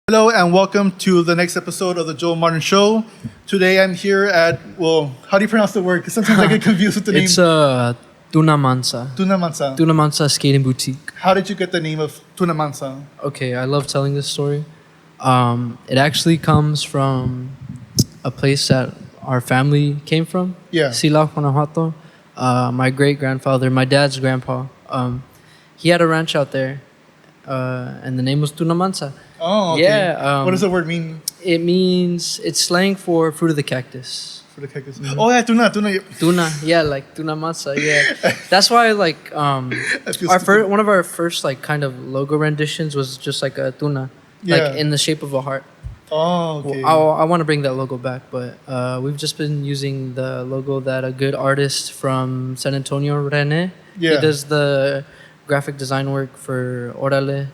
Hello and welcome to the next episode of the Joe Martin Show. Today I'm here at, well, how do you pronounce the word? Because sometimes I get confused with the name. It's Tuna Mansa. Tuna Mansa. Tuna Mansa Skating Boutique. How did you get the name of Tuna Mansa? Okay, I love telling this story. It actually comes from a place that our family came from. Yeah. Sila, Guanajuato. My great-grandfather, my dad's grandpa, he had a ranch out there, and the name was Tuna Mansa. Oh, okay. Yeah. What does the word mean? It means, it's slang for fruit of the cactus. For the cactus. Oh, yeah, tuna. Tuna, yeah, like Tuna Mansa, yeah. That's why, like, one of our first, like, kind of logo renditions was just like a tuna, like in the shape of a heart. Oh, okay. Well, I want to bring that logo back, but we've just been using the logo that a good artist from San Antonio, Rene, he does the graphic design work for Orale.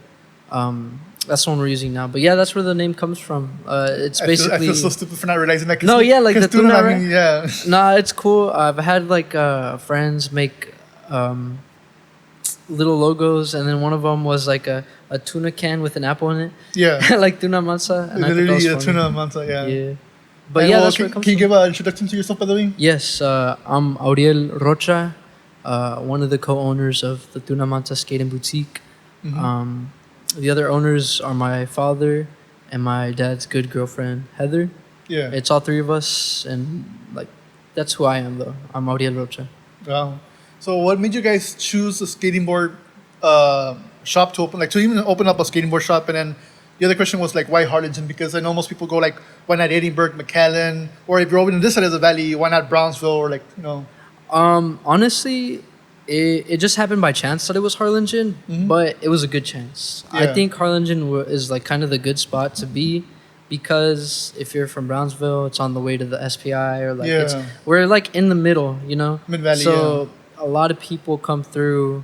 That's the one we're using now. But yeah, that's where the name comes from. It's basically... I feel so stupid for not realizing that. No, yeah, like the tuna, right? Yeah. Nah, it's cool. I've had like friends make little logos, and then one of them was like a tuna can with an apple in it. Yeah. Like Tuna Mansa. And literally a Tuna Mansa, yeah. Yeah. But yeah, that's where it comes Can you from. give an introduction to yourself, by the way? Yes, I'm Auriel Rocha, one of the co-owners of the Tuna Mansa Skating Boutique. Mm-hmm. The other owners are my father and my dad's good girlfriend, Heather. Yeah. It's all three of us, and like that's who I am, though. I'm Auriel Rocha. Wow. So what made you guys choose a skating board shop to open, like to even open up a skating board shop? And then the other question was like, why Harlingen? Because I know most people go like, why not Edinburgh, McAllen, or if you're over in this side of the valley, why not Brownsville, or like, you know? Honestly, it just happened by chance that it was Harlingen, but it was a good chance. Yeah. I think Harlingen is like kind of the good spot to be, because if you're from Brownsville, it's on the way to the SPI, or like we're like in the middle, you know. Mid-Valley, so a lot of people come through.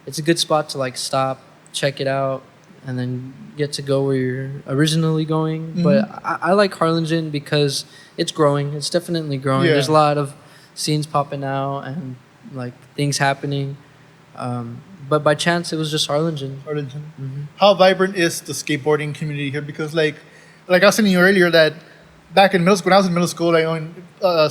It's a good spot to like stop, check it out, and then get to go where you're originally going. But I like Harlingen because it's growing. It's definitely growing. Yeah. There's a lot of scenes popping out and like things happening. But by chance, it was just Harlingen. How vibrant is the skateboarding community here? Because like I was telling you earlier that back in middle school, when I was in middle school, like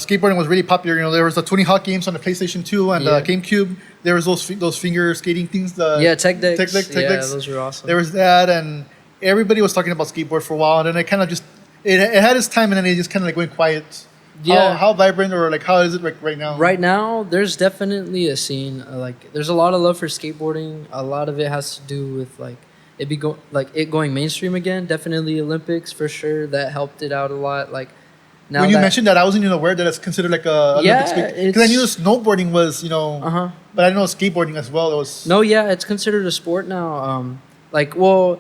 skateboarding was really popular. You know, there was the Tony Hawk games on the PlayStation 2 and the GameCube. There was those finger skating things. Tech decks. Tech decks. Those were awesome. There was that, and everybody was talking about skateboard for a while, and then it kind of just it had its time, and then it just kind of like went quiet. Yeah. How vibrant, or like how is it like right now? Right now, there's definitely a scene. Like there's a lot of love for skateboarding. A lot of it has to do with like it going mainstream again. Definitely Olympics for sure. That helped it out a lot. Like now when you mentioned that, I wasn't even aware that it's considered like a Olympics. Because I knew snowboarding was, you know, but I didn't know skateboarding as well. It was it's considered a sport now. A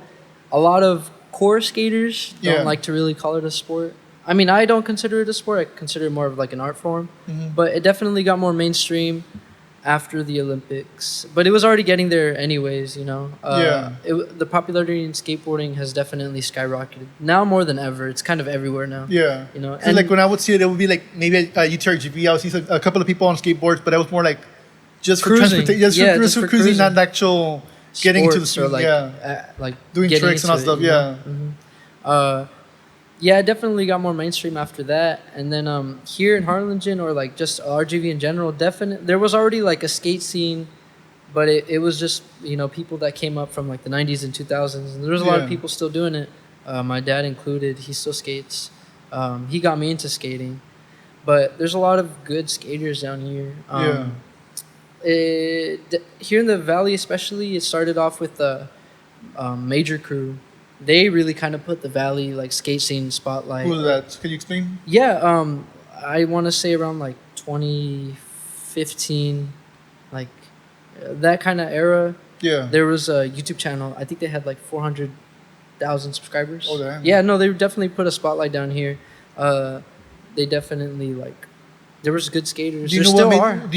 lot of core skaters don't like to really call it a sport. I mean, I don't consider it a sport. I consider it more of like an art form. But it definitely got more mainstream after the Olympics. But it was already getting there anyways, you know. The popularity in skateboarding has definitely skyrocketed. Now more than ever. It's kind of everywhere now. Yeah. You know, and like when I would see it, it would be like maybe at UTRGV, I would see a couple of people on skateboards, but it was more like just for transportation. Just for cruising, not actual getting into the street. Like doing tricks and all stuff. It definitely got more mainstream after that. And then here in Harlingen, or like just RGV in general, there was already like a skate scene, but it was just, you know, people that came up from like the 90s and 2000s. And there was a lot of people still doing it. My dad included. He still skates. He got me into skating. But there's a lot of good skaters down here. Here in the valley especially, it started off with the Major Crew. They really kind of put the valley like skate scene spotlight. Who was that? Can you explain? Yeah, I want to say around like 2015, like that kind of era. Yeah. There was a YouTube channel. I think they had like 400,000 subscribers. Oh damn. Yeah, no, they definitely put a spotlight down here. They definitely like there was good skaters. Do you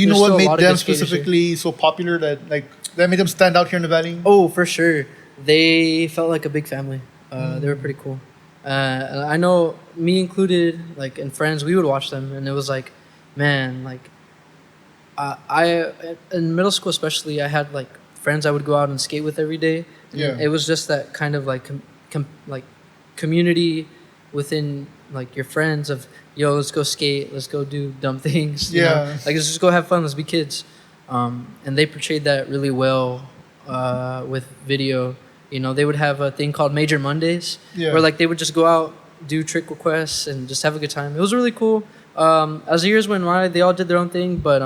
know what made them specifically so popular that made them stand out here in the valley? Oh, for sure. They felt like a big family. They were pretty cool. And I know, me included, like, and friends, we would watch them, and it was like, man, like, I in middle school especially, I had like friends I would go out and skate with every day. And it was just that kind of like like community within like your friends of yo, let's go skate, let's go do dumb things. Like let's just go have fun, let's be kids. And they portrayed that really well with video. They would have a thing called Major Mondays, where like they would just go out, do trick requests, and just have a good time. It was really cool. As the years went by, they all did their own thing, but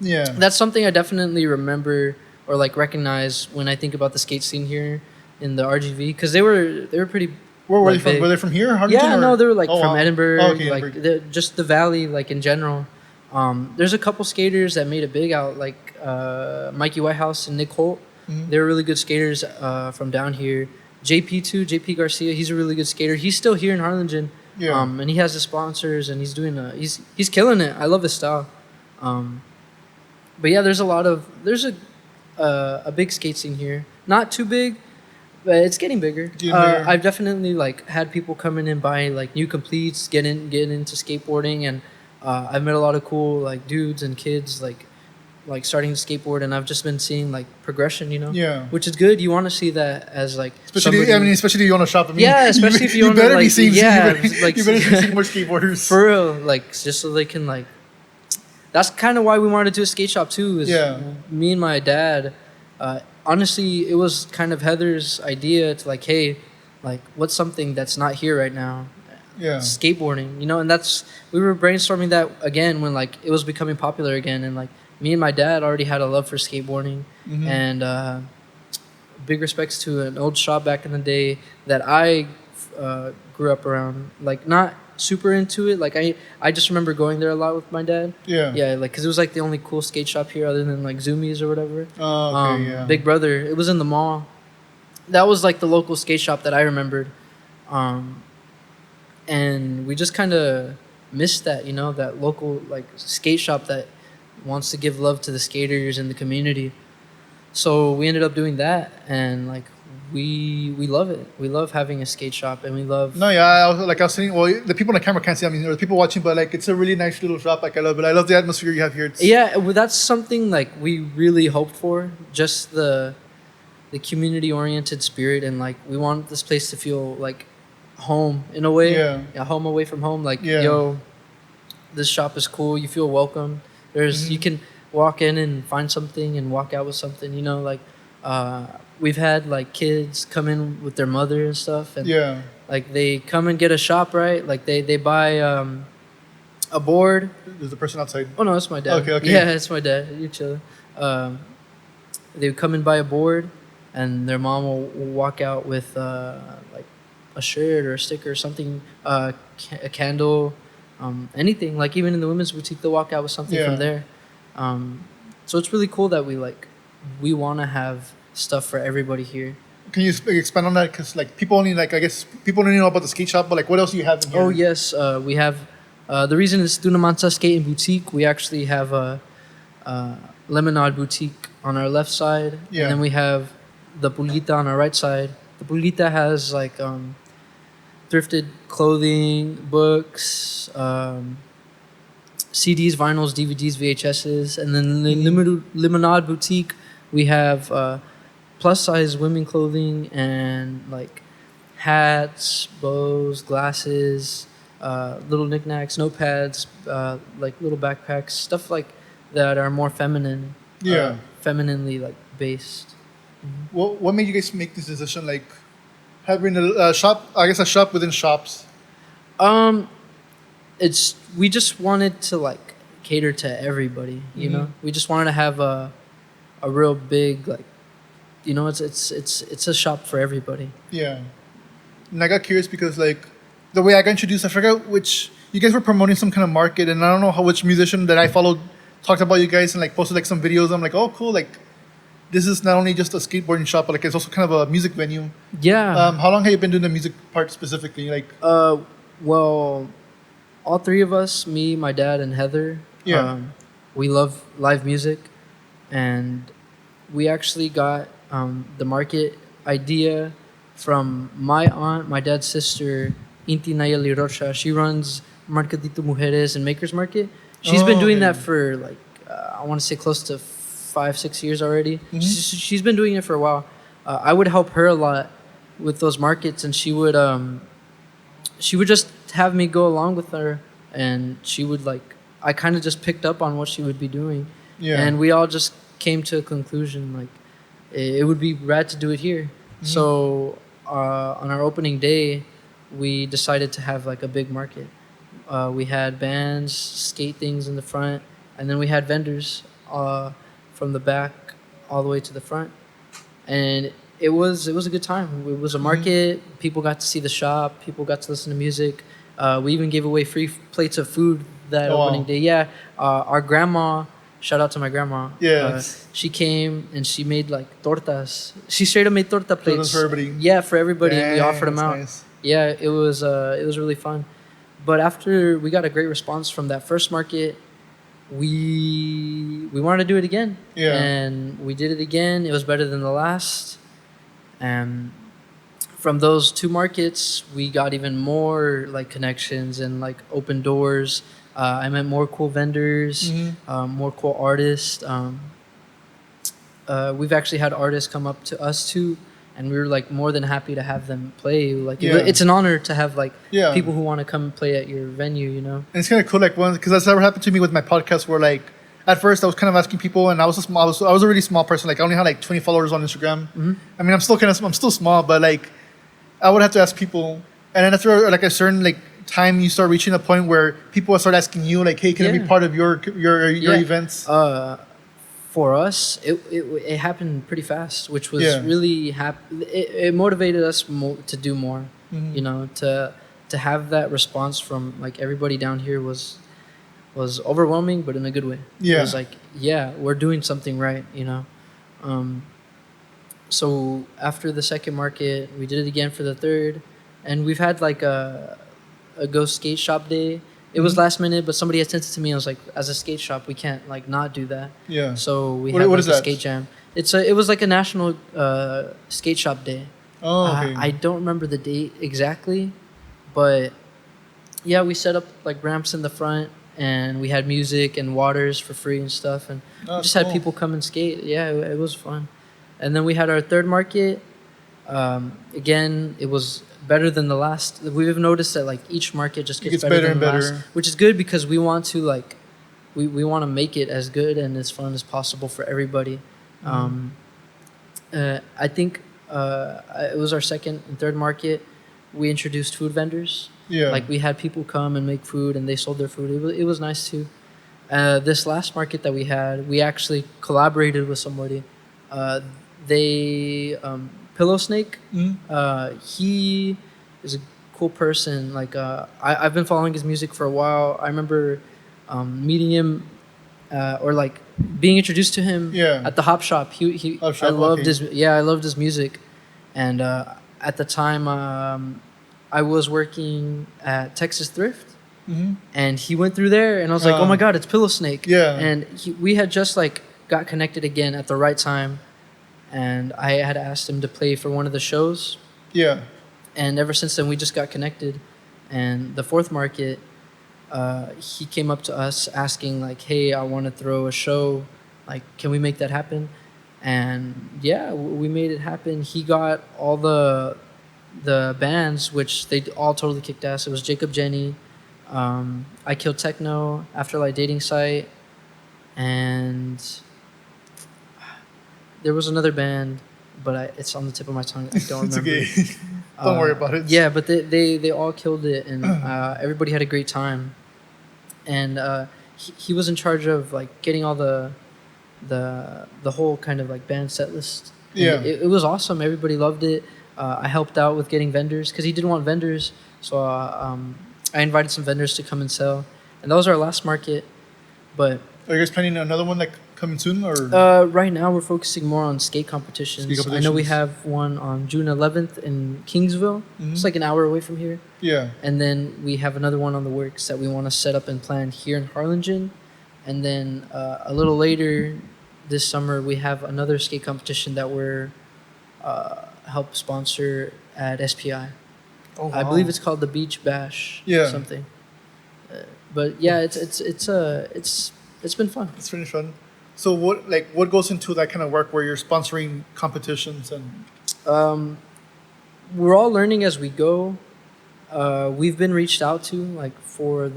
that's something I definitely remember or like recognize when I think about the skate scene here in the RGV, because they were pretty. Where were they from? Were they from here, Harlingen? No, they were like from Edinburgh, okay, like just the valley, like in general. There's a couple skaters that made it big out, like Mikey Whitehouse and Nick Holt. Mm-hmm. They were really good skaters from down here. JP Garcia, he's a really good skater. He's still here in Harlingen. And he has the sponsors, and he's doing he's killing it. I love his style. But yeah, there's a big skate scene here. Not too big, but it's getting bigger. I've definitely like had people come in and buy like new completes, get into skateboarding, and I've met a lot of cool like dudes and kids like starting to skateboard, and I've just been seeing like progression, which is good. You want to see that as like especially if you want to shop. Especially if you want better to be seeing you better be seeing more skateboarders for real, like just so they can like. That's kind of why we wanted to do a skate shop too. Is me and my dad. Honestly, it was kind of Heather's idea to like, hey, like what's something that's not here right now? Skateboarding, and we were brainstorming that again when like it was becoming popular again, and like me and my dad already had a love for skateboarding, and big respects to an old shop back in the day that I grew up around. Like not super into it. Like I just remember going there a lot with my dad. Like because it was like the only cool skate shop here other than like Zoomies or whatever. Big Brother. It was in the mall. That was like the local skate shop that I remembered. And we just kind of missed that, that local like skate shop that wants to give love to the skaters in the community. So we ended up doing that, and like we love it. We love having a skate shop, and we love. I was saying, well, the people on the camera can't see. I mean, the people watching, but like it's a really nice little shop. Like I love it. I love the atmosphere you have here. Well, that's something like we really hoped for. Just the community oriented spirit, and like we want this place to feel like home in a way. Home away from home. Like yo, this shop is cool. You feel welcome. You can walk in and find something and walk out with something. Like we've had like kids come in with their mother and stuff, and like they come and get a shop, right? Like they buy a board. There's a person outside. Oh no, it's my dad. Okay. Yeah, it's my dad. You chilling? They would come and buy a board, and their mom will walk out with like a shirt or a sticker or something, a candle, anything. Like even in the women's boutique, they'll walk out with something from there. So it's really cool that we want to have stuff for everybody here. Can you expand on that? Because like people only know about the skate shop, but like what else do you have in here? Oh yes, we have. The reason it's Tuna Mansa Skate and Boutique. We actually have a Lemonade Boutique on our left side, and then we have the Pulita on our right side. The Pulita has like thrifted clothing, books, CDs, vinyls, DVDs, VHSs, and then the Lemonade Boutique, we have plus size women clothing and like hats, bows, glasses, little knickknacks, notepads, like little backpacks, stuff like that are more feminine, femininely like based. What made you guys make this decision? Like having a shop, I guess a shop within shops. We just wanted to like cater to everybody, you know. We just wanted to have a real big like, it's a shop for everybody. Yeah, and I got curious because like the way I got introduced, I forgot which you guys were promoting some kind of market, and I don't know which musician that I followed talked about you guys and like posted like some videos. I'm like, oh cool, like this is not only just a skateboarding shop, but like it's also kind of a music venue. Yeah. How long have you been doing the music part specifically? Like, well, all three of us, me, my dad, and Heather. We love live music, and we actually got the market idea from my aunt, my dad's sister, Inti Nayeli Rocha. She runs Mercadito Mujeres and Makers Market. She's been doing that for like I want to say close to 5-6 years already. She's been doing it for a while. I would help her a lot with those markets, and she would she would just have me go along with her, and she would like I kind of just picked up on what she would be doing, Yeah. and we all just came to a conclusion like it would be rad to do it here. So on our opening day, we decided to have like a big market. We had bands, skate things in the front, and then we had vendors from the back all the way to the front, and it was a good time. It was a market. People got to see the shop. People got to listen to music. We even gave away free plates of food that opening day. Yeah, our grandma. Shout out to my grandma. Yeah. She came and she made like tortas. She straight up made torta plates. For everybody. Yeah, for everybody. Dang, we offered them that's out. nice. Yeah, it was really fun. But after we got a great response from that first market, we wanted to do it again. Yeah. And we did it again. It was better than the last. And from those two markets, we got even more like connections and like open doors. I met more cool vendors, more cool artists. We've actually had artists come up to us too, and we were like more than happy to have them play. Like it's an honor to have like people who want to come play at your venue, you know. And it's kind of cool, like because that's never happened to me with my podcast. Where like at first I was kind of asking people, and I was a really small person. Like I only had like 20 followers on Instagram. I mean, I'm still small, but like I would have to ask people, and then after like a certain like time, you start reaching a point where people will start asking you like, "Hey, can I be part of your events?" For us, it happened pretty fast, which was really it motivated us to do more. You know, to have that response from like everybody down here was overwhelming, but in a good way. Yeah, it was like, yeah, we're doing something right. You know, so after the second market, we did it again for the third, and we've had like a ghost skate shop day. It was last minute, but somebody had sent it to me. I was like, as a skate shop, we can't like not do that. Yeah. So we had like a skate jam. It was like a national skate shop day. Oh, okay. I don't remember the date exactly, but yeah, we set up like ramps in the front, and we had music and waters for free and stuff, and we just had people come and skate. Yeah, it was fun. And then we had our third market. Again, it was better than the last. We've noticed that like each market just gets better than the last, which is good because we want to like we want to make it as good and as fun as possible for everybody. I think it was our second and third market. We introduced food vendors. Yeah, like we had people come and make food, and they sold their food. It was nice too. This last market that we had, we actually collaborated with somebody. Pillow Snake. He is a cool person. Like I've been following his music for a while. I remember meeting him or like being introduced to him at the Hop Shop. I loved his music, and at the time I was working at Texas Thrift, and he went through there, and I was like, oh my god, it's Pillow Snake. Yeah, and we had just like got connected again at the right time. And I had asked him to play for one of the shows. Yeah. And ever since then, we just got connected. And the fourth market, he came up to us asking, like, hey, I want to throw a show. Like, can we make that happen? And, yeah, we made it happen. He got all the bands, which they all totally kicked ass. It was Jacob Jenny, I Killed Techno, Afterlife Dating Site, and... there was another band, but it's on the tip of my tongue. I don't remember. It's okay. Don't worry about it. Yeah, but they all killed it, and everybody had a great time. And he was in charge of like getting all the whole kind of like band set list. And it was awesome. Everybody loved it. I helped out with getting vendors because he didn't want vendors, so I invited some vendors to come and sell. And that was our last market. But are you guys planning another one like coming soon, or? Right now we're focusing more on skate competitions. I know we have one on June 11th in Kingsville. It's like an hour away from here. Yeah. And then we have another one on the works that we want to set up and plan here in Harlingen. And then a little later this summer we have another skate competition that we're help sponsor at SPI. Oh, wow. I believe it's called the Beach Bash. Yeah. Something. But yeah, it's been fun. It's really fun. So what goes into that kind of work where you're sponsoring competitions and? We're all learning as we go. We've been reached out to like for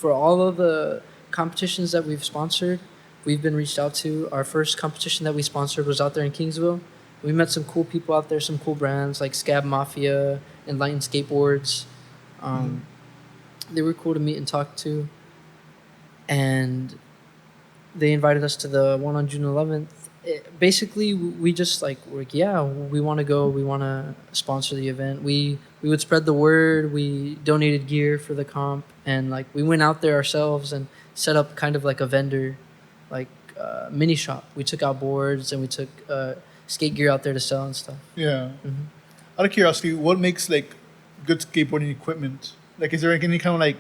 all of the competitions that we've sponsored. We've been reached out to. Our first competition that we sponsored was out there in Kingsville. We met some cool people out there, some cool brands like Scab Mafia, Enlightened Skateboards. They were cool to meet and talk to, and they invited us to the one on June 11th. Basically, we just were like, yeah, we want to go. We want to sponsor the event. We would spread the word. We donated gear for the comp, and like we went out there ourselves and set up kind of like a vendor, like mini shop. We took out boards and we took skate gear out there to sell and stuff. Yeah. Out of curiosity, what makes like good skateboarding equipment? Like, is there any kind of like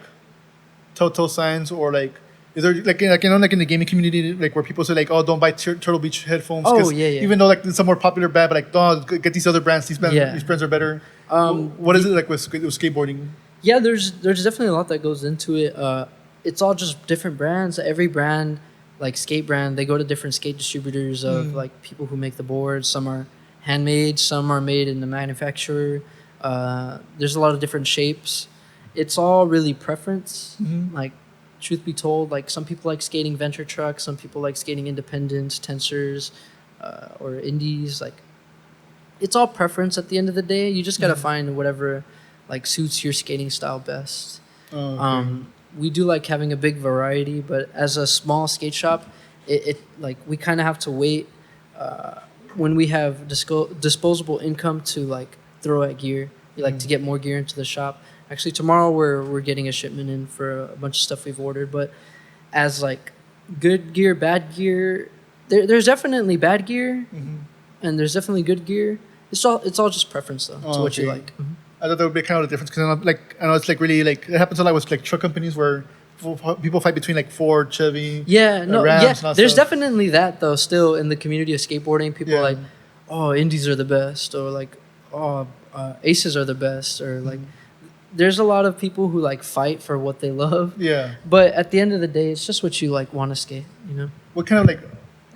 telltale signs, or like is there like like in the gaming community, like where people say like, oh, don't buy Turtle Beach headphones? Oh, yeah. Even though like some more popular brand, but like, oh, get these other brands. These brands are better. What is it like with skateboarding? Yeah, there's definitely a lot that goes into it. It's all just different brands. Every brand, like skate brand, they go to different skate distributors of like people who make the boards. Some are handmade, some are made in the manufacturer. There's a lot of different shapes. It's all really preference. Like, truth be told, like some people like skating venture trucks, some people like skating independents, tensors, or indies. Like, it's all preference at the end of the day. You just gotta find whatever like suits your skating style best. We do like having a big variety, but as a small skate shop, it like we kind of have to wait when we have disposable income to like throw at gear. We like to get more gear into the shop. Actually, tomorrow we're getting a shipment in for a bunch of stuff we've ordered. But as like good gear, bad gear, there's definitely bad gear, and there's definitely good gear. It's all just preference though to what you like. I thought that would be kind of the difference, because I know it's like really like it happens a lot with like truck companies where people fight between like Ford, Chevy, Rams. And There's stuff. definitely that though. Still in the community of skateboarding, people are like, oh, indies are the best, or like, oh, aces are the best, or like. There's a lot of people who like fight for what they love. Yeah. But at the end of the day, it's just what you like want to skate. You know. What kind of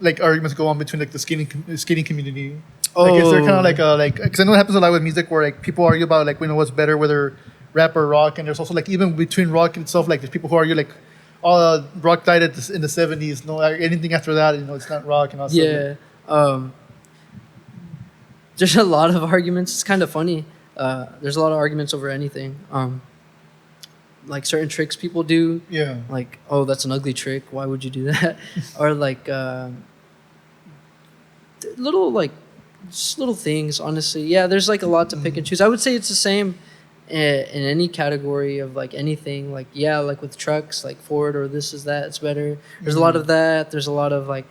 like arguments go on between like the skating community? Like, is there kind of like because I know it happens a lot with music where like people argue about like what's better, whether rap or rock, and there's also like even between rock itself, like there's people who argue like, oh, rock died in the 70s. No, anything after that, it's not rock and all. Yeah. There's a lot of arguments. It's kind of funny. There's a lot of arguments over anything. Like certain tricks people do. Yeah. Like, oh, that's an ugly trick. Why would you do that? Or like just little things. Honestly, yeah. There's like a lot to pick and choose. I would say it's the same in any category of like anything. Like like with trucks, like Ford or this is that. It's better. There's a lot of that. There's a lot of like,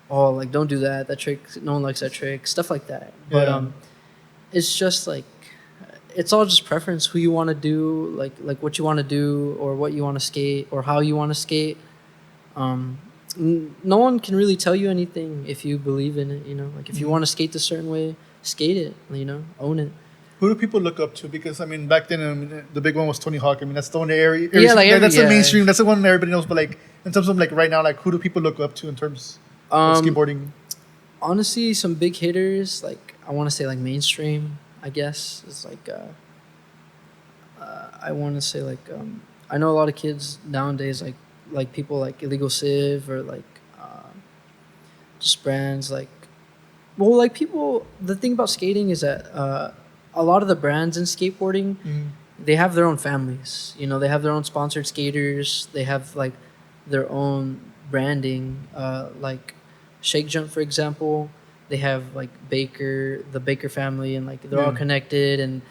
oh, like don't do that. That trick. No one likes that trick. Stuff like that. But it's just like. It's all just preference, who you want to do, like what you want to do, or what you want to skate, or how you want to skate. No one can really tell you anything if you believe in it, Like if you want to skate the certain way, skate it, own it. Who do people look up to? Because I mean, back then the big one was Tony Hawk. I mean, that's the one area. That's the mainstream. That's the one everybody knows. But like in terms of like right now, like who do people look up to in terms of skateboarding? Honestly, some big hitters. Like I want to say like mainstream. I guess it's like I want to say like I know a lot of kids nowadays like people like Illegal Civ or like just brands like people. The thing about skating is that a lot of the brands in skateboarding they have their own families. They have their own sponsored skaters. They have like their own branding. Like Shake Jump, for example. They have like the Baker family, and like they're all connected, and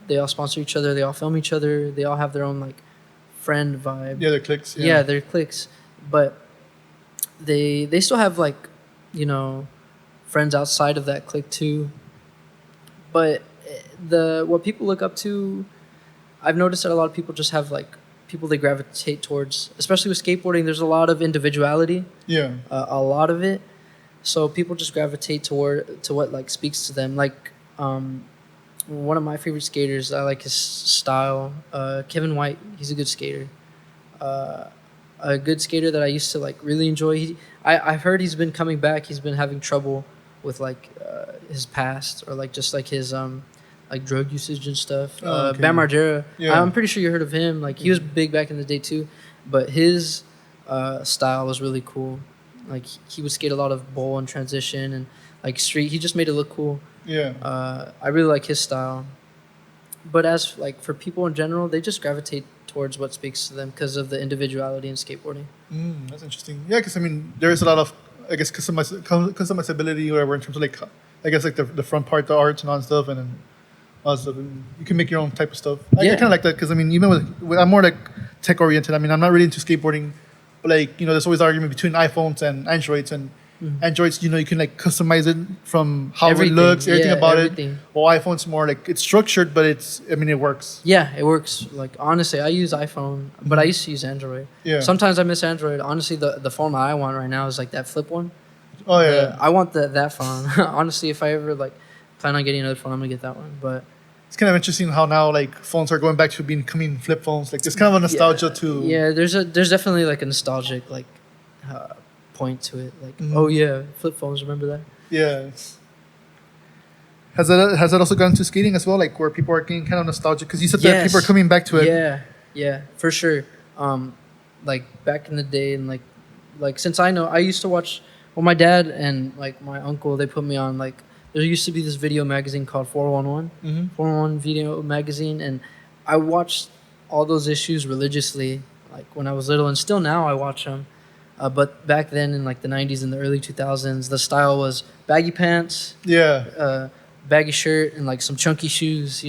they all sponsor each other. They all film each other. They all have their own like friend vibe. Yeah, their cliques. Yeah, their cliques. But they still have like friends outside of that clique too. But what people look up to, I've noticed that a lot of people just have like people they gravitate towards, especially with skateboarding. There's a lot of individuality. Yeah, a lot of it. So people just gravitate to what like speaks to them. Like one of my favorite skaters, I like his style. Kevin White, he's a good skater. A good skater that I used to like really enjoy. I've heard he's been coming back. He's been having trouble with like his past, or like just like his like drug usage and stuff. Okay. Bam Margera, Yeah. I'm pretty sure you heard of him. Like he was big back in the day too, but his style was really cool. Like he would skate a lot of bowl and transition and like street. He just made it look cool. Yeah. I really like his style. But as like for people in general, they just gravitate towards what speaks to them because of the individuality in skateboarding. That's interesting. Yeah, because I mean, there is a lot of, I guess, customizability or whatever in terms of like, I guess like the front part, the arts and all that stuff, and then all that stuff. And you can make your own type of stuff. I Yeah. kind of like that because I mean, even with I'm more like tech oriented. I mean, I'm not really into skateboarding, but like there's always argument between iPhones and Androids and. Androids, you can like customize it from how Everything. it looks, everything Yeah, about everything. it. Well, iPhone's more like it's structured, but it works. Yeah, it works. Like honestly, I use iPhone, but I used to use Android. Yeah. Sometimes I miss Android. Honestly, the phone I want right now is like that flip one. Oh yeah. I want that phone. Honestly, if I ever like plan on getting another phone, I'm gonna get that one. But It's kind of interesting how now like phones are going back to becoming flip phones. Like there's kind of a nostalgia to. yeah, there's definitely like a nostalgic like point to it. Like oh yeah, flip phones. Remember that? Yeah. Has that also gone to skating as well? Like where people are getting kind of nostalgic because you said that Yes. people are coming back to it. Yeah, for sure. Like back in the day, and like since I used to watch. Well, my dad and like my uncle, they put me on like there used to be this video magazine called 411, 411 Video Magazine, and I watched all those issues religiously, like when I was little, and still now I watch them. But back then in like the 90s and the early 2000s, the style was baggy pants, Yeah. baggy shirt, and like some chunky shoes,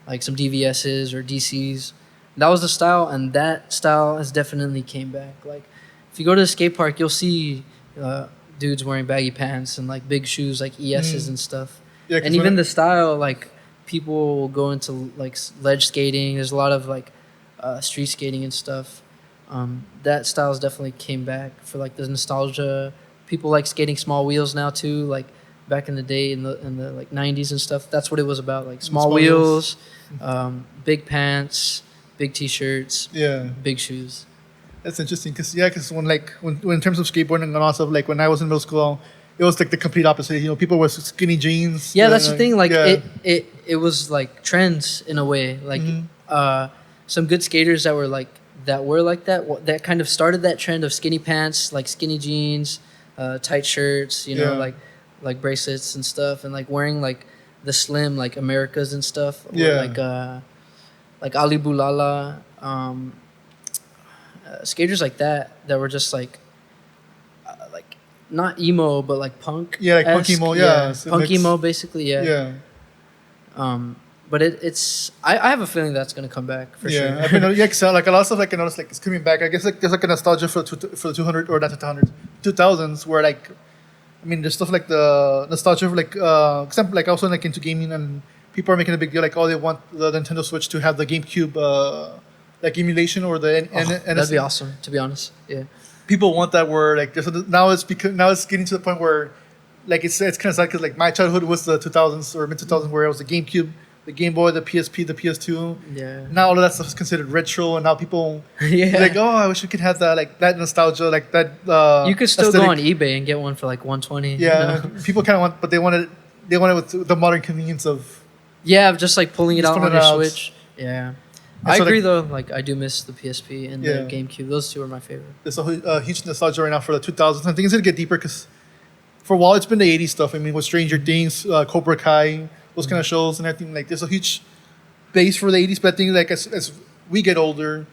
like some DVSs or DCs. That was the style, and that style has definitely came back. Like if you go to the skate park, you'll see dudes wearing baggy pants and like big shoes like ESs and stuff. Yeah, 'cause And when even I- the style, like people will go into like ledge skating. There's a lot of like street skating and stuff. That styles definitely came back for like the nostalgia. People like skating small wheels now too. Like back in the day in the like 90s and stuff. That's what it was about. Like small wheels, big pants, big t-shirts, Yeah. big shoes. That's interesting because when in terms of skateboarding and all stuff, like when I was in middle school, it was like the complete opposite. People wear skinny jeans. Yeah, that's the thing. Like yeah. it was like trends in a way. Like some good skaters that were like that that kind of started that trend of skinny pants, like skinny jeans, tight shirts. Yeah. Like bracelets and stuff, and like wearing like the slim like Americas and stuff. Yeah. Like Ali Boulala, skaters like that were just like not emo but like punk. Yeah, like punk emo. Yeah. So punk mix- emo basically. Yeah. But it's I have a feeling that's gonna come back for Yeah, sure. I mean, yeah, 'cause, like a lot of stuff, like I noticed, like it's coming back. I guess like there's like a nostalgia for the 200 or not the 200, 2000s, where like, I mean, there's stuff like the nostalgia of like, example, like also like into gaming, and people are making a big deal, like, oh, they want the Nintendo Switch to have the GameCube, like emulation or the That'd be awesome, to be honest. Yeah. People want that. Where like now it's getting to the point where, like it's kind of sad because like my childhood was the 2000s or mid 2000s where it was the GameCube, the Game Boy, the PSP, the PS2. Yeah. Now all of that stuff is considered retro, and now people Yeah. like, oh, I wish we could have that, like that nostalgia, like that. You could still aesthetic. go on eBay and get one for like 120. Yeah, people kind of want, but they want it with the modern convenience of. Yeah, just like pulling it Just out pulling on it your out. Switch. Yeah. And I so, agree like- though. Like I do miss the PSP and Yeah. the GameCube. Those two are my favorite. There's a huge nostalgia right now for the 2000s. I think it's gonna get deeper because for a while it's been the 80s stuff. I mean, with Stranger Things, Cobra Kai, those kind of shows and everything. Like, there's a huge base for the 80s, but I think like as we get older,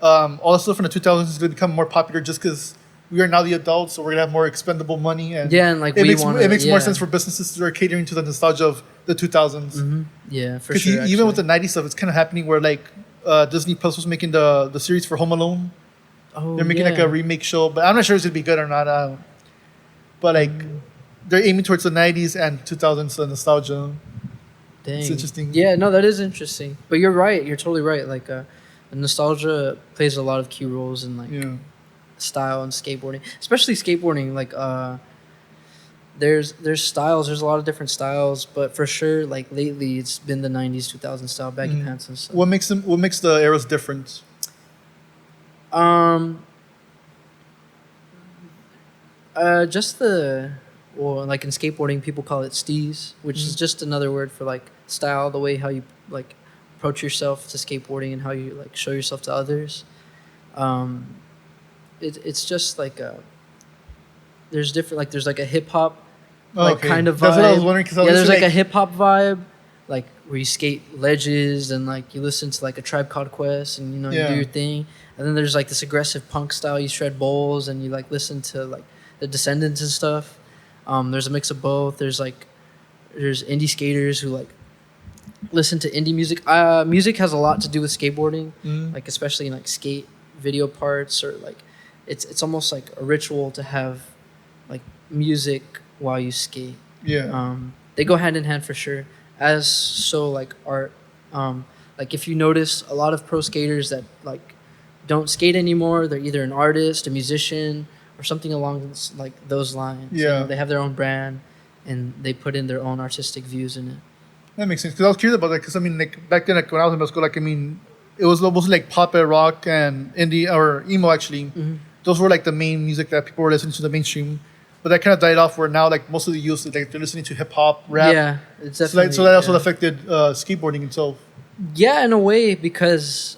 all the stuff from the 2000s is gonna become more popular just because we are now the adults, so we're gonna have more expendable money, and Yeah, and like it we makes want it makes more yeah. sense for businesses to are catering to the nostalgia of the 2000s. Yeah, for Because sure. even with the 90s stuff, it's kind of happening where like Disney Plus was making the series for Home Alone. They're making like a remake show, but I'm not sure it's gonna be good or not. But like they're aiming towards the 90s and 2000s nostalgia. Dang. It's interesting. Yeah, no, that is interesting. But you're right. You're totally right. Like, nostalgia plays a lot of key roles in like Yeah. style and skateboarding, especially skateboarding. Like, there's styles. There's a lot of different styles, but for sure, like lately, it's been the '90s, 2000 style baggy pants and stuff. What makes the eras different? Just the or like in skateboarding, people call it steez, which is just another word for like style, the way how you like approach yourself to skateboarding and how you like show yourself to others. It's just like there's different, like there's like a hip hop like kind of vibe. That's what I was wondering. Cause there's like a hip hop vibe, like where you skate ledges and like you listen to like a Tribe Called Quest and you do your thing. And then there's like this aggressive punk style. You shred bowls and you like listen to like the Descendants and stuff. There's a mix of both. There's indie skaters who like listen to indie music. Music has a lot to do with skateboarding, like especially in like skate video parts, or like it's almost like a ritual to have like music while you skate. They go hand in hand for sure. As so like art, like if you notice a lot of pro skaters that like don't skate anymore, they're either an artist, a musician, or something along like those lines. You know, they have their own brand and they put in their own artistic views in it. That makes sense. Because I was curious about that. Because I mean, like back then, like when I was in middle school, like I mean, it was mostly like pop and rock and indie or emo. Actually, those were like the main music that people were listening to, the mainstream. But that kind of died off. Where now, like most of the youth, like they're listening to hip hop, rap. Yeah, it's definitely. So that also affected skateboarding itself. Yeah, in a way, because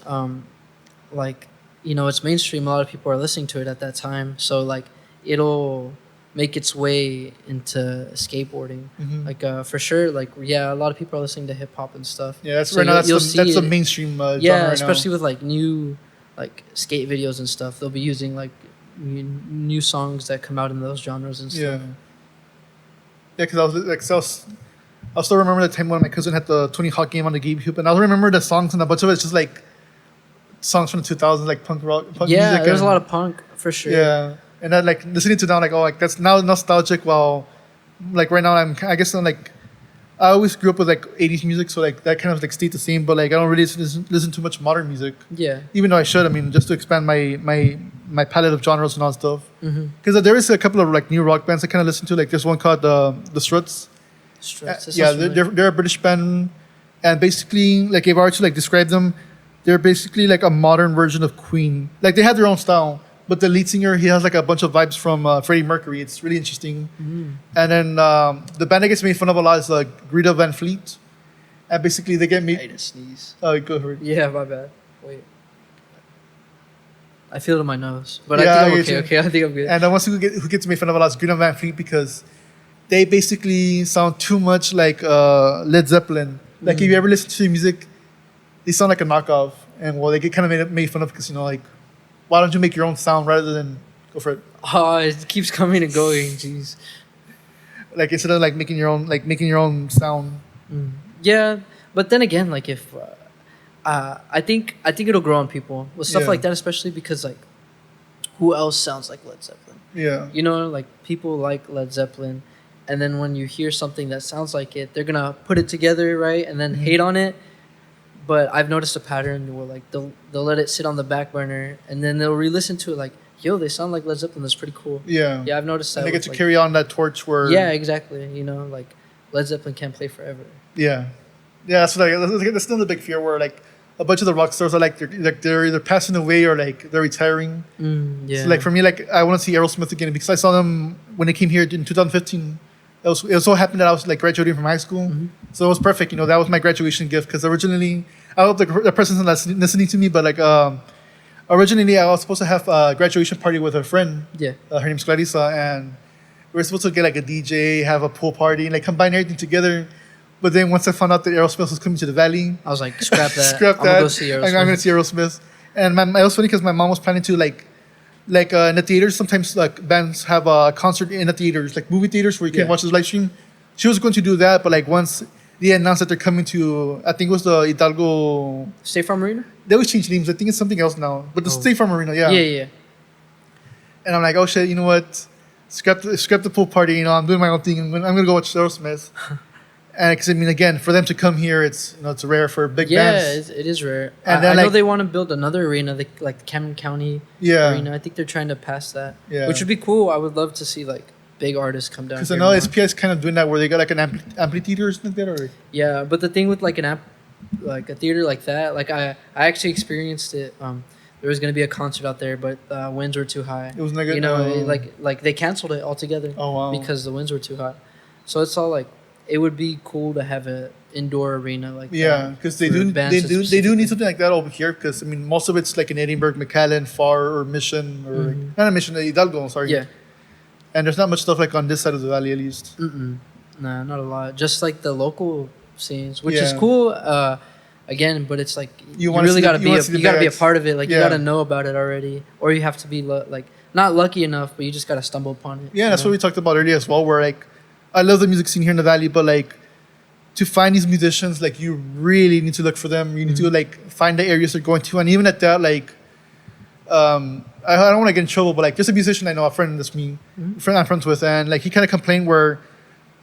like you know, it's mainstream. A lot of people are listening to it at that time. So like it'll make its way into skateboarding, like for sure. Like a lot of people are listening to hip hop and stuff. Yeah, that's right now. That's the mainstream. Genre especially with like new like skate videos and stuff. They'll be using like new songs that come out in those genres and stuff. Yeah, because I still remember the time when my cousin had the Tony Hawk game on the GameCube, and I remember the songs, and a bunch of it's just like songs from the 2000s, like punk rock, punk music. Yeah, there's a lot of punk for sure. Yeah. And then like listening to now, like that's now nostalgic. While like right now, I'm like I always grew up with like 80s music, so like that kind of like stayed the same. But like I don't really listen to much modern music. Yeah. Even though I should, I mean, just to expand my palette of genres and all stuff. Because there is a couple of like new rock bands I kind of listen to. Like there's one called the Struts. They're a British band, and basically like if I were to like describe them, they're basically like a modern version of Queen. Like they have their own style. But the lead singer, he has like a bunch of vibes from Freddie Mercury. It's really interesting. And then the band that gets made fun of a lot is Greta Van Fleet. And basically they get made... I need to sneeze. Oh, go ahead. Yeah, my bad. Wait. I feel it in my nose. But I think I'm okay. Okay, I think I'm good. And the ones who gets made fun of a lot is Greta Van Fleet because they basically sound too much like Led Zeppelin. Like if you ever listen to their music, they sound like a knockoff. And well, they get kind of made fun of because, you know, like, why don't you make your own sound rather than go for it? Oh, it keeps coming and going. Jeez. Like instead of like making your own sound. Yeah, but then again, like if I think it'll grow on people with stuff like that, especially because like who else sounds like Led Zeppelin? Yeah. You know, like people like Led Zeppelin, and then when you hear something that sounds like it, they're gonna put it together, right, and then hate on it. But I've noticed a pattern where like they'll let it sit on the back burner and then they'll re-listen to it like, yo, they sound like Led Zeppelin. That's pretty cool. Yeah. Yeah, I've noticed that. And they get to carry on that torch where... Yeah, exactly. You know, like Led Zeppelin can't play forever. Yeah. Yeah, that's still the big fear where like a bunch of the rock stars are like they're either passing away or like they're retiring. Yeah. So like for me, like I want to see Aerosmith again because I saw them when they came here in 2015. It so happened that I was like graduating from high school, so it was perfect. You know, that was my graduation gift because originally I hope the person's not listening to me, but like originally I was supposed to have a graduation party with a friend. Yeah, her name's Clarissa, and we were supposed to get like a DJ, have a pool party, and like combine everything together. But then once I found out that Aerosmith was coming to the Valley, I was like, scrap that. Scrap that. I'm gonna go see Aerosmith. I'm gonna see Aerosmith, and it was funny because my mom was planning to like in the theaters, sometimes like bands have a concert in the theaters, like movie theaters where you can watch the live stream. She was going to do that, but like once they announced that they're coming to, I think it was the Hidalgo State Farm Arena. They always change names. I think it's something else now, but the State Farm Arena, yeah. And I'm like, oh shit, you know what? Scrap the pool party. You know, I'm doing my own thing. I'm gonna go watch Aerosmith. And because I mean, again, for them to come here, it's rare for big bands. Yeah, it is rare. And I know they want to build another arena, like the Cameron County arena. I think they're trying to pass that, which would be cool. I would love to see like big artists come down. Because I know SPI is kind of doing that, where they got like an amphitheater or something like that, or but the thing with like a theater like that, like I actually experienced it. there was gonna be a concert out there, but winds were too high. It was negative. You know, like they canceled it altogether. Oh wow. Because the winds were too high. So it's all like it would be cool to have an indoor arena like yeah, because they do need something like that over here. Because I mean, most of it's like in Edinburgh, McAllen, Far, or Mission, or not a Mission, Hidalgo. Sorry. Yeah. And there's not much stuff like on this side of the valley, at least. Nah, not a lot. Just like the local scenes, which is cool. Again, but it's like you really gotta be a part of it. Like you gotta know about it already, or you have to be like not lucky enough, but you just gotta stumble upon it. Yeah, that's what we talked about earlier as well. Where like, I love the music scene here in the valley, but like, to find these musicians, like you really need to look for them. You need to like find the areas they're going to, and even at that, like, I don't want to get in trouble, but like, there's a musician I know, a friend that's me, friend I'm friends with, and like he kind of complained where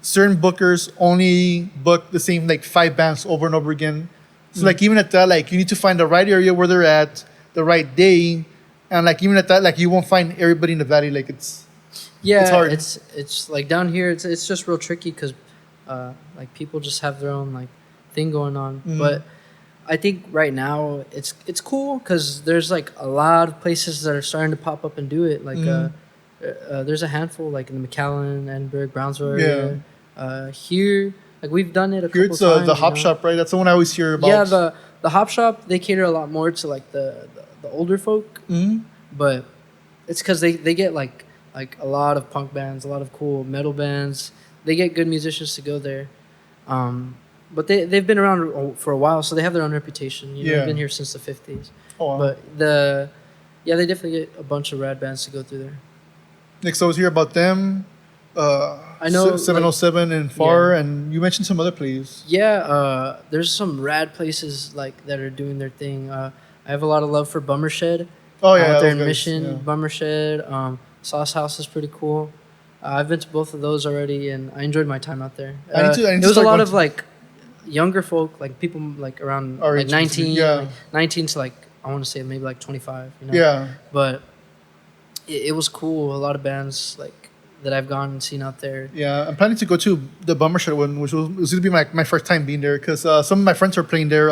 certain bookers only book the same like 5 bands over and over again. So like even at that, like you need to find the right area where they're at, the right day, and like even at that, like you won't find everybody in the valley. Like it's hard. It's like down here, it's just real tricky because like people just have their own like thing going on. But I think right now it's cool because there's like a lot of places that are starting to pop up and do it. Like there's a handful like in the McAllen, Edinburgh, Brownsville area. Here, like we've done it a couple times. It's the Hop Shop, right? That's the one I always hear about. Yeah, the Hop Shop, they cater a lot more to like the older folk. But it's because they get like a lot of punk bands, a lot of cool metal bands. They get good musicians to go there. But they've been around for a while, so they have their own reputation. You know, they've been here since the 50s. Oh, wow. But they definitely get a bunch of rad bands to go through there. Next, I was here about them. I know 707 and Far, and you mentioned some other places. Yeah, there's some rad places like that are doing their thing. I have a lot of love for Bummer Shed. Oh yeah, out there in Mission, Bummer Shed. Sauce House is pretty cool. I've been to both of those already, and I enjoyed my time out there. It was a lot of like younger folk, like people like around like 19, 19 to like I want to say maybe like 25. You know? Yeah. But it was cool. A lot of bands like that I've gone and seen out there. Yeah, I'm planning to go to the Bummer Shed one, which was going to be my first time being there because some of my friends are playing there.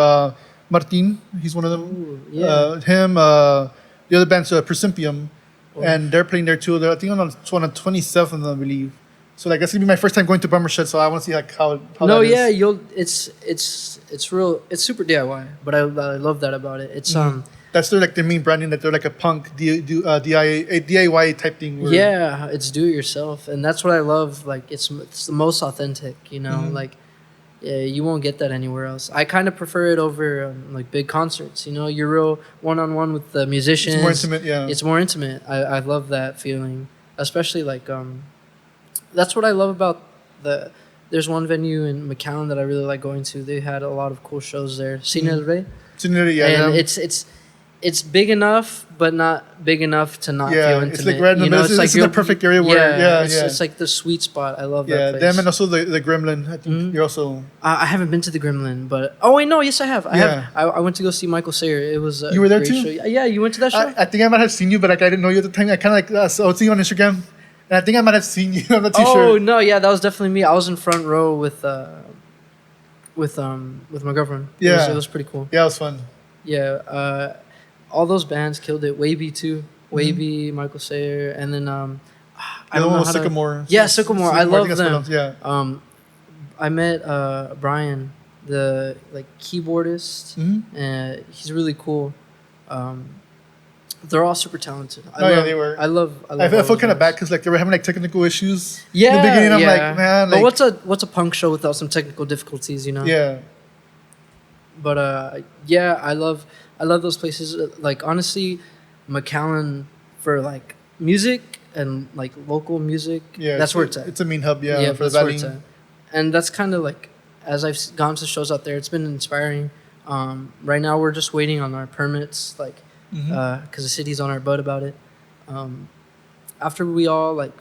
Martin, he's one of them. Ooh, yeah. Him, the other band's Presimpium, and they're playing there too. They're, I think on the 27th, I believe. So like that's gonna be my first time going to Bummer Shed. So I want to see like how no, that yeah, is. It's real. It's super DIY, but I love that about it. It's that's their main branding. That they're like a punk DIY type thing. Where yeah, it's do it yourself, and that's what I love. Like it's the most authentic. You know, like you won't get that anywhere else. I kind of prefer it over like big concerts. You know, you're real one-on-one with the musicians. It's more intimate. Yeah, it's more intimate. I love that feeling, especially like that's what I love about there's one venue in McAllen that I really like going to. They had a lot of cool shows there. Cine del Rey. And it's big enough, but not big enough to not feel intimate. It's like right in the middle. It's the perfect area where it's like the sweet spot. I love that place. Them and also the Gremlin. I think you're also. I haven't been to the Gremlin, but yes, I have. I went to go see Michael Sayer. It was you were there too. Show. Yeah, you went to that show. I think I might have seen you, but like I didn't know you at the time. I kind of like so I was seeing you on Instagram. And I think I might have seen you. I'm not too sure. Oh no, yeah, that was definitely me. I was in front row with my girlfriend. Yeah, it was pretty cool. Yeah, it was fun. Yeah, all those bands killed it. Wavy too. Wavy, Michael Sayer, and then I don't know how Sycamore. Yeah, Sycamore. I love them. Yeah. I met Brian, the like keyboardist, and he's really cool. They're all super talented. They were. I felt kind of bad because like they were having like technical issues. Yeah, in the beginning, I'm like, man. Like, but what's a punk show without some technical difficulties, you know? Yeah. But I love those places. Like honestly, McAllen for like music and like local music. Yeah, that's where it's at. It's a main hub. Yeah, for the valley. And that's kind of like as I've gone to shows out there, it's been inspiring. Right now we're just waiting on our permits, like. Because the city's on our butt about it. After we all like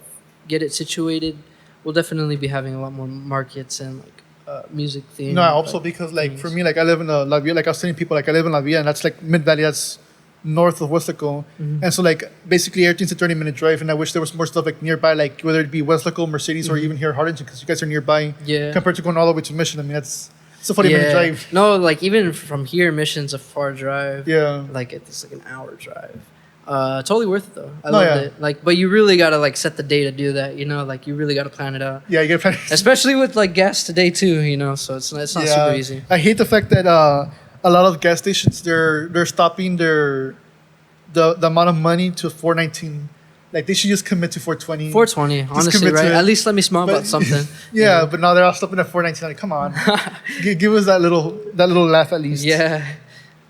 get it situated, we'll definitely be having a lot more markets and like music themes. No, I hope so because like for me, like I live in La Villa. Like I was telling people, like I live in La Villa, and that's like Mid Valley. That's north of Westlaco, and so like basically everything's a 30-minute drive. And I wish there was more stuff like nearby, like whether it be Westlaco, Mercedes, or even here Harlingen, because you guys are nearby. Yeah. Compared to going all the way to Mission, I mean that's It's a 40-minute drive. No, like even from here, Mission's a far drive. Yeah. Like it's like an hour drive. Totally worth it though. I No, loved yeah. it. Like, but you really gotta like set the day to do that. You know, like you really gotta plan it out. Yeah, you get plan. Especially with like gas today too. You know, so it's not super easy. I hate the fact that a lot of gas stations they're stopping the amount of money to $4.19. Like they should just commit to $4.20. $4.20, honestly, right? At least let me smile about something. Yeah, but now they're all stopping at $4.19. Like, come on, give us that little laugh at least. Yeah,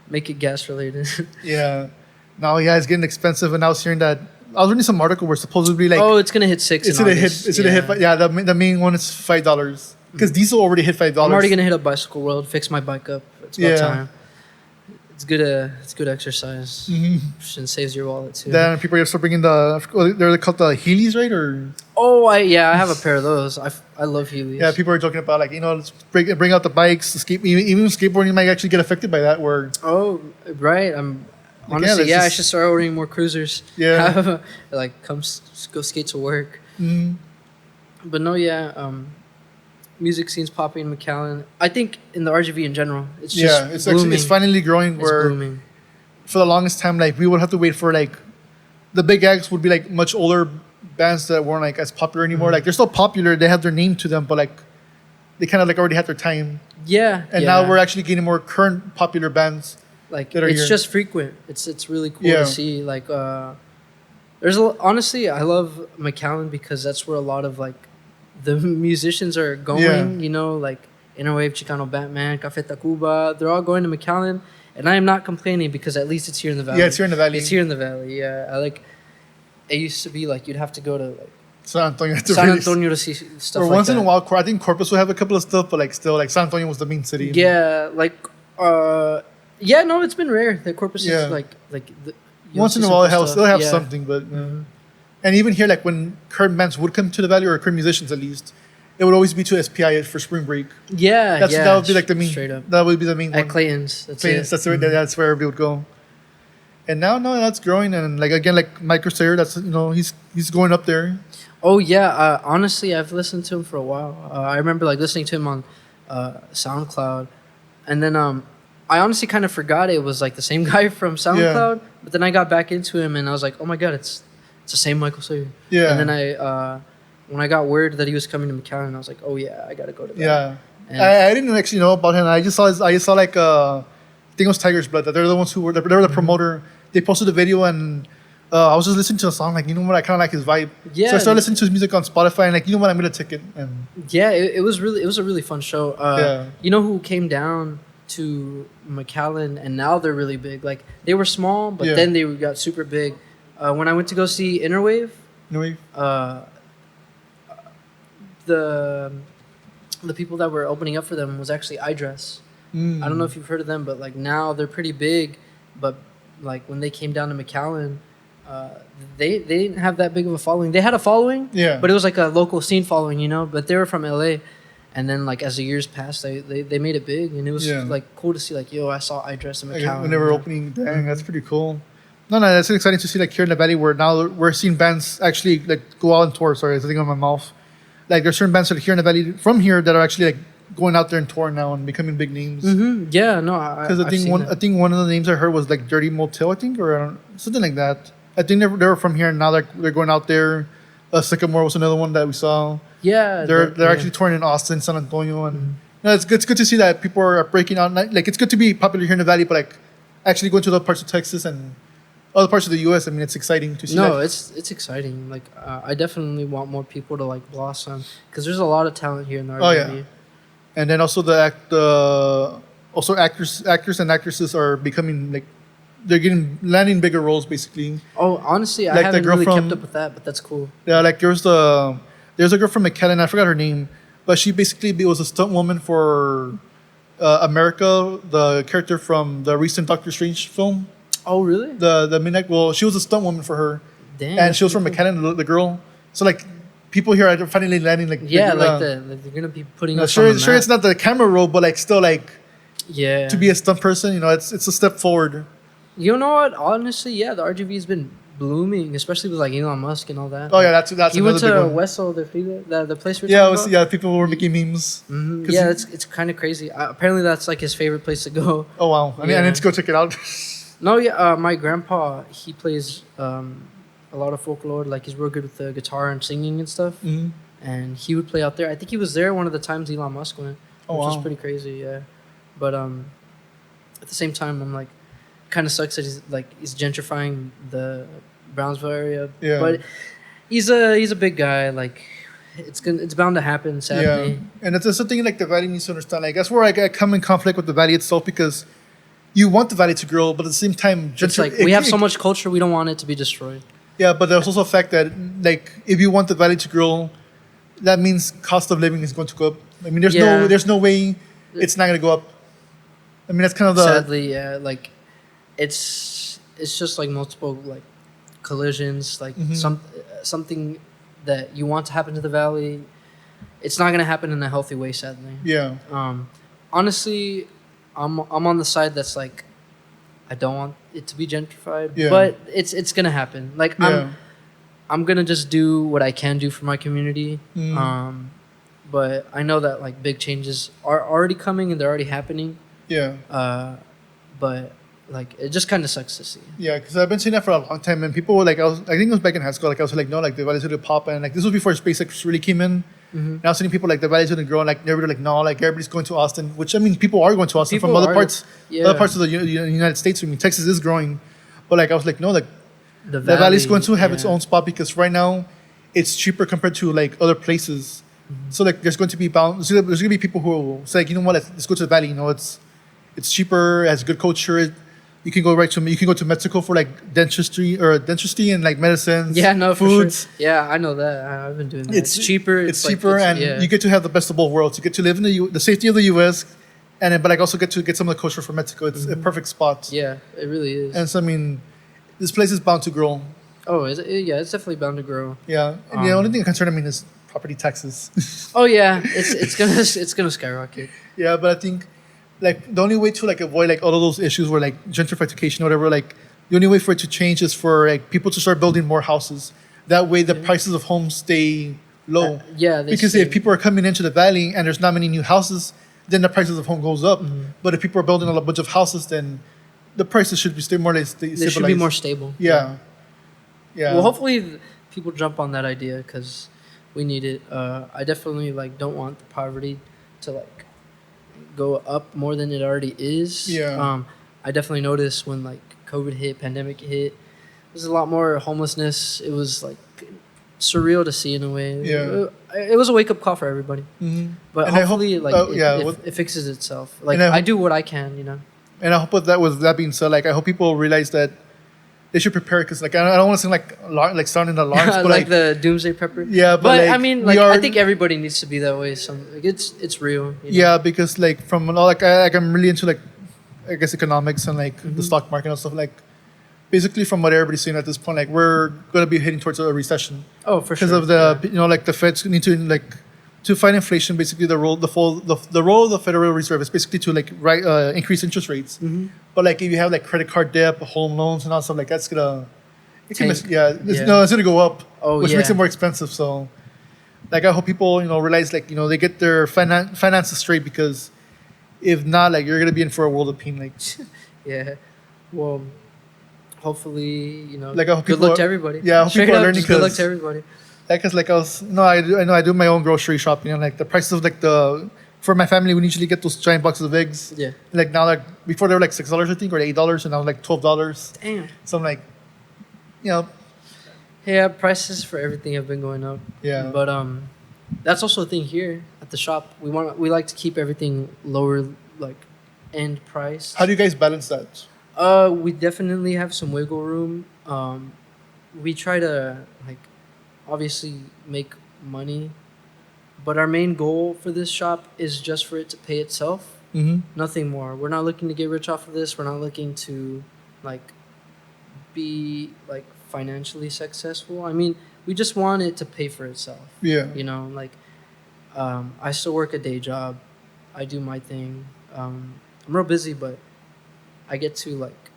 make it gas related. Yeah. Now, yeah, it's getting expensive, and I was hearing that I was reading some article where supposedly like it's gonna hit $6. It's gonna hit. It's gonna hit. Yeah, the main one is $5 because diesel already hit $5. I'm already gonna hit up Bicycle World, fix my bike up. It's about time. It's good. It's good exercise. And saves your wallet too. Then people are still bringing they're called the Heelys, right? Or I have a pair of those. I love Heelys. Yeah, people are talking about like let's bring out the bikes. Even skateboarding might actually get affected by that. Where right. Honestly, I should start ordering more cruisers. Yeah, like go skate to work. But no, music scene's popping in McAllen. I think in the RGV in general, it's just it's blooming. actually it's finally growing. Where blooming. For the longest time, like we would have to wait for like the big acts would be like much older bands that weren't like as popular anymore. Like they're still popular, they have their name to them, but like they kind of like already had their time. Yeah, and now we're actually getting more current popular bands. Like it's just frequent. It's really cool to see. Like honestly, I love McAllen because that's where a lot of like the musicians are going. You know, like Interwave, Chicano Batman, Café Tacuba. They're all going to McAllen, and I am not complaining because at least it's here in the valley. Yeah, it's here in the valley. It's here in the valley. Yeah, I like. It used to be like you'd have to go to like San Antonio to see stuff. Or like once that. in a while, I think Corpus will have a couple of stuff, but like still, like San Antonio was the main city. Yeah, like no, it's been rare that Corpus is like once in a while they'll have something, but and even here, like when current bands would come to the valley or current musicians at least, it would always be to SPI for spring break. Yeah, that would be like the main. Straight up. That would be the main at one. Clayton's. That's where everybody would go. And now, that's growing, and like again, like Mike Sayer, that's he's going up there. Oh yeah, honestly, I've listened to him for a while. I remember like listening to him on SoundCloud, and then I honestly kind of forgot it was like the same guy from SoundCloud. But then I got back into him, and I was like, oh my god, it's the same Michael Sayer. Yeah. And then when I got word that he was coming to McAllen, I was like, oh yeah, I gotta go to that. Yeah. I didn't actually know about him. I just saw like I think it was Tiger's Blood. That they're the ones who were the promoter. They posted a video, and I was just listening to the song. Like, you know what? I kind of like his vibe. Yeah. So I started listening to his music on Spotify, and like, you know what? I'm gonna take it. And it was a really fun show. You know who came down to McAllen, and now they're really big. Like they were small, but then they got super big. When I went to go see Interwave. The people that were opening up for them was actually iDress. I don't know if you've heard of them, but like now they're pretty big. But like when they came down to McAllen, they didn't have that big of a following. They had a following, but it was like a local scene following, you know. But they were from LA, and then like as the years passed, they made it big, and it was like cool to see. Like, I saw iDress in McAllen when they were opening. Dang, that's pretty cool. No, that's exciting to see. Like here in the valley, where now we're seeing bands actually like go out on tour. Sorry, there's a thing on my mouth. Like there's certain bands that are here in the valley from here that are actually like going out there and touring now and becoming big names. Yeah, no, because I think one of the names I heard was like Dirty Motel, I think, or something like that. I think they were from here, and now they're going out there. Sycamore was another one that we saw. Yeah, they're actually touring in Austin, San Antonio, and it's good to see that people are breaking out. Like it's good to be popular here in the valley, but like actually going to other parts of Texas and other parts of the U.S. I mean, it's exciting to see. No, it's exciting. Like I definitely want more people to like blossom because there's a lot of talent here in the RGV. Oh yeah, and then also actors and actresses are becoming like they're landing bigger roles basically. Oh, honestly, like I haven't really kept up with that, but that's cool. Yeah, like there's a girl from McAllen, I forgot her name, but she basically was a stunt woman for America, the character from the recent Doctor Strange film. Oh, really? The Midnight. Well, she was a stunt woman for her. Damn. And she was from McAllen, the girl. So like, people here are finally landing like. Yeah, they're gonna be putting us sure, on the map. Sure, it's not the camera role, but like still like. Yeah. To be a stunt person, it's a step forward. You know what? Honestly, yeah, the RGV's been blooming, especially with like Elon Musk and all that. Oh yeah, that's He went another big to one. Wessel, the place we're Yeah, talking about. yeah. People were making memes. 'Cause Yeah, it's kind of crazy. Apparently, that's like his favorite place to go. Oh wow! I need to go check it out. No, yeah, my grandpa, he plays a lot of folklore. Like he's real good with the guitar and singing and stuff. Mhm. And he would play out there. I think he was there one of the times Elon Musk went, Oh, which was wow. pretty crazy. Yeah, but at the same time, I'm like, kind of sucks that he's gentrifying the Brownsville area. Yeah. But he's a big guy. Like it's bound to happen. Sadly. Yeah, and it's something like the valley needs to understand. Like that's where I come in conflict with the valley itself because you want the valley to grow, but at the same time, It's like we have so much culture, we don't want it to be destroyed. Yeah, but there's also a fact that like if you want the valley to grow, that means cost of living is going to go up. I mean, there's no way it's not going to go up. I mean, that's kind of the Sadly, yeah. Like it's just like multiple like collisions, like something that you want to happen to the valley. It's not gonna happen in a healthy way, sadly. yeah. Honestly, I'm on the side that's like, I don't want it to be gentrified, Yeah. but it's gonna happen. Like Yeah. I'm gonna just do what I can do for my community. Mm. But I know that like big changes are already coming and they're already happening. Yeah. But like it just kind of sucks to see. Yeah, because I've been saying that for a long time, and people were like, I think it was back in high school, like I was like, no, like the valley's gonna pop, and like this was before SpaceX really came in. And I was seeing people like the valley's gonna grow, and like everybody like, no, like everybody's going to Austin, which I mean, people are going to Austin from other parts of the United States. I mean, Texas is growing, but like I was like, no, like the valley's going to have its own spot because right now, it's cheaper compared to like other places. So like there's going to be there's going to be people who will say like, you know what, let's go to the valley. You know, it's cheaper, it has good culture. You can go to Mexico for like dentistry and like medicines. Yeah, no, foods. For sure. Yeah, I know that. I've been doing that. It's cheaper. It's cheaper, and you get to have the best of both worlds. You get to live in the safety of the U.S. and then, but like also get to get some of the culture from Mexico. It's a perfect spot. Yeah, it really is. And so I mean, this place is bound to grow. Oh, yeah, it's definitely bound to grow. Yeah, and the only thing that concerns me is property taxes. Oh yeah, it's gonna skyrocket. Yeah, but I think like the only way to like avoid like all of those issues where like gentrification or whatever, like the only way for it to change is for like people to start building more houses. That way the prices of homes stay low. Because if people are coming into the valley and there's not many new houses, then the prices of home goes up. But if people are building a bunch of houses, then the prices should be still more or less they should be more stable. Yeah. Well, hopefully people jump on that idea because we need it. I definitely like don't want the poverty to like go up more than it already is. Yeah. I definitely noticed when like COVID hit, pandemic hit, there's a lot more homelessness. It was like surreal to see in a way. Yeah. It was a wake up call for everybody. But and hopefully, it fixes itself. Like I do what I can, you know. And I hope with that being said, like I hope people realize that they should prepare because like I don't want to sound like sounding alarms, but like the doomsday prepper. Yeah, but like, I mean, like I think everybody needs to be that way. Like it's real. You know? Yeah, because like from all like I'm really into like I guess economics and like the stock market and stuff. Like basically from what everybody's saying at this point, like we're gonna be heading towards a recession. Oh, for sure. Because of the like the Feds need to like to fight inflation. Basically, the role of the Federal Reserve is basically to like increase interest rates. But like if you have like credit card debt, home loans, and all stuff like that's gonna it's gonna go up. Which makes it more expensive. So like I hope people realize like they get their finances straight because if not, like you're gonna be in for a world of pain. Like yeah, well, hopefully like I hope good luck to everybody. Yeah, I hope people are learning. Good luck to everybody. Because like I do my own grocery shopping and like the prices of like for my family we usually get those giant boxes of eggs. Yeah. Like now like before they were like $6 I think or $8 and now like $12. Damn. So I'm like, Yeah, prices for everything have been going up. Yeah. But that's also a thing here at the shop. We like to keep everything lower, like end price. How do you guys balance that? We definitely have some wiggle room. We try to like obviously make money, but our main goal for this shop is just for it to pay itself. Nothing more. We're not looking to get rich off of this. We're not looking to like be like financially successful. I mean, we just want it to pay for itself. Yeah. Like I still work a day job. I do my thing. I'm real busy, but I get to like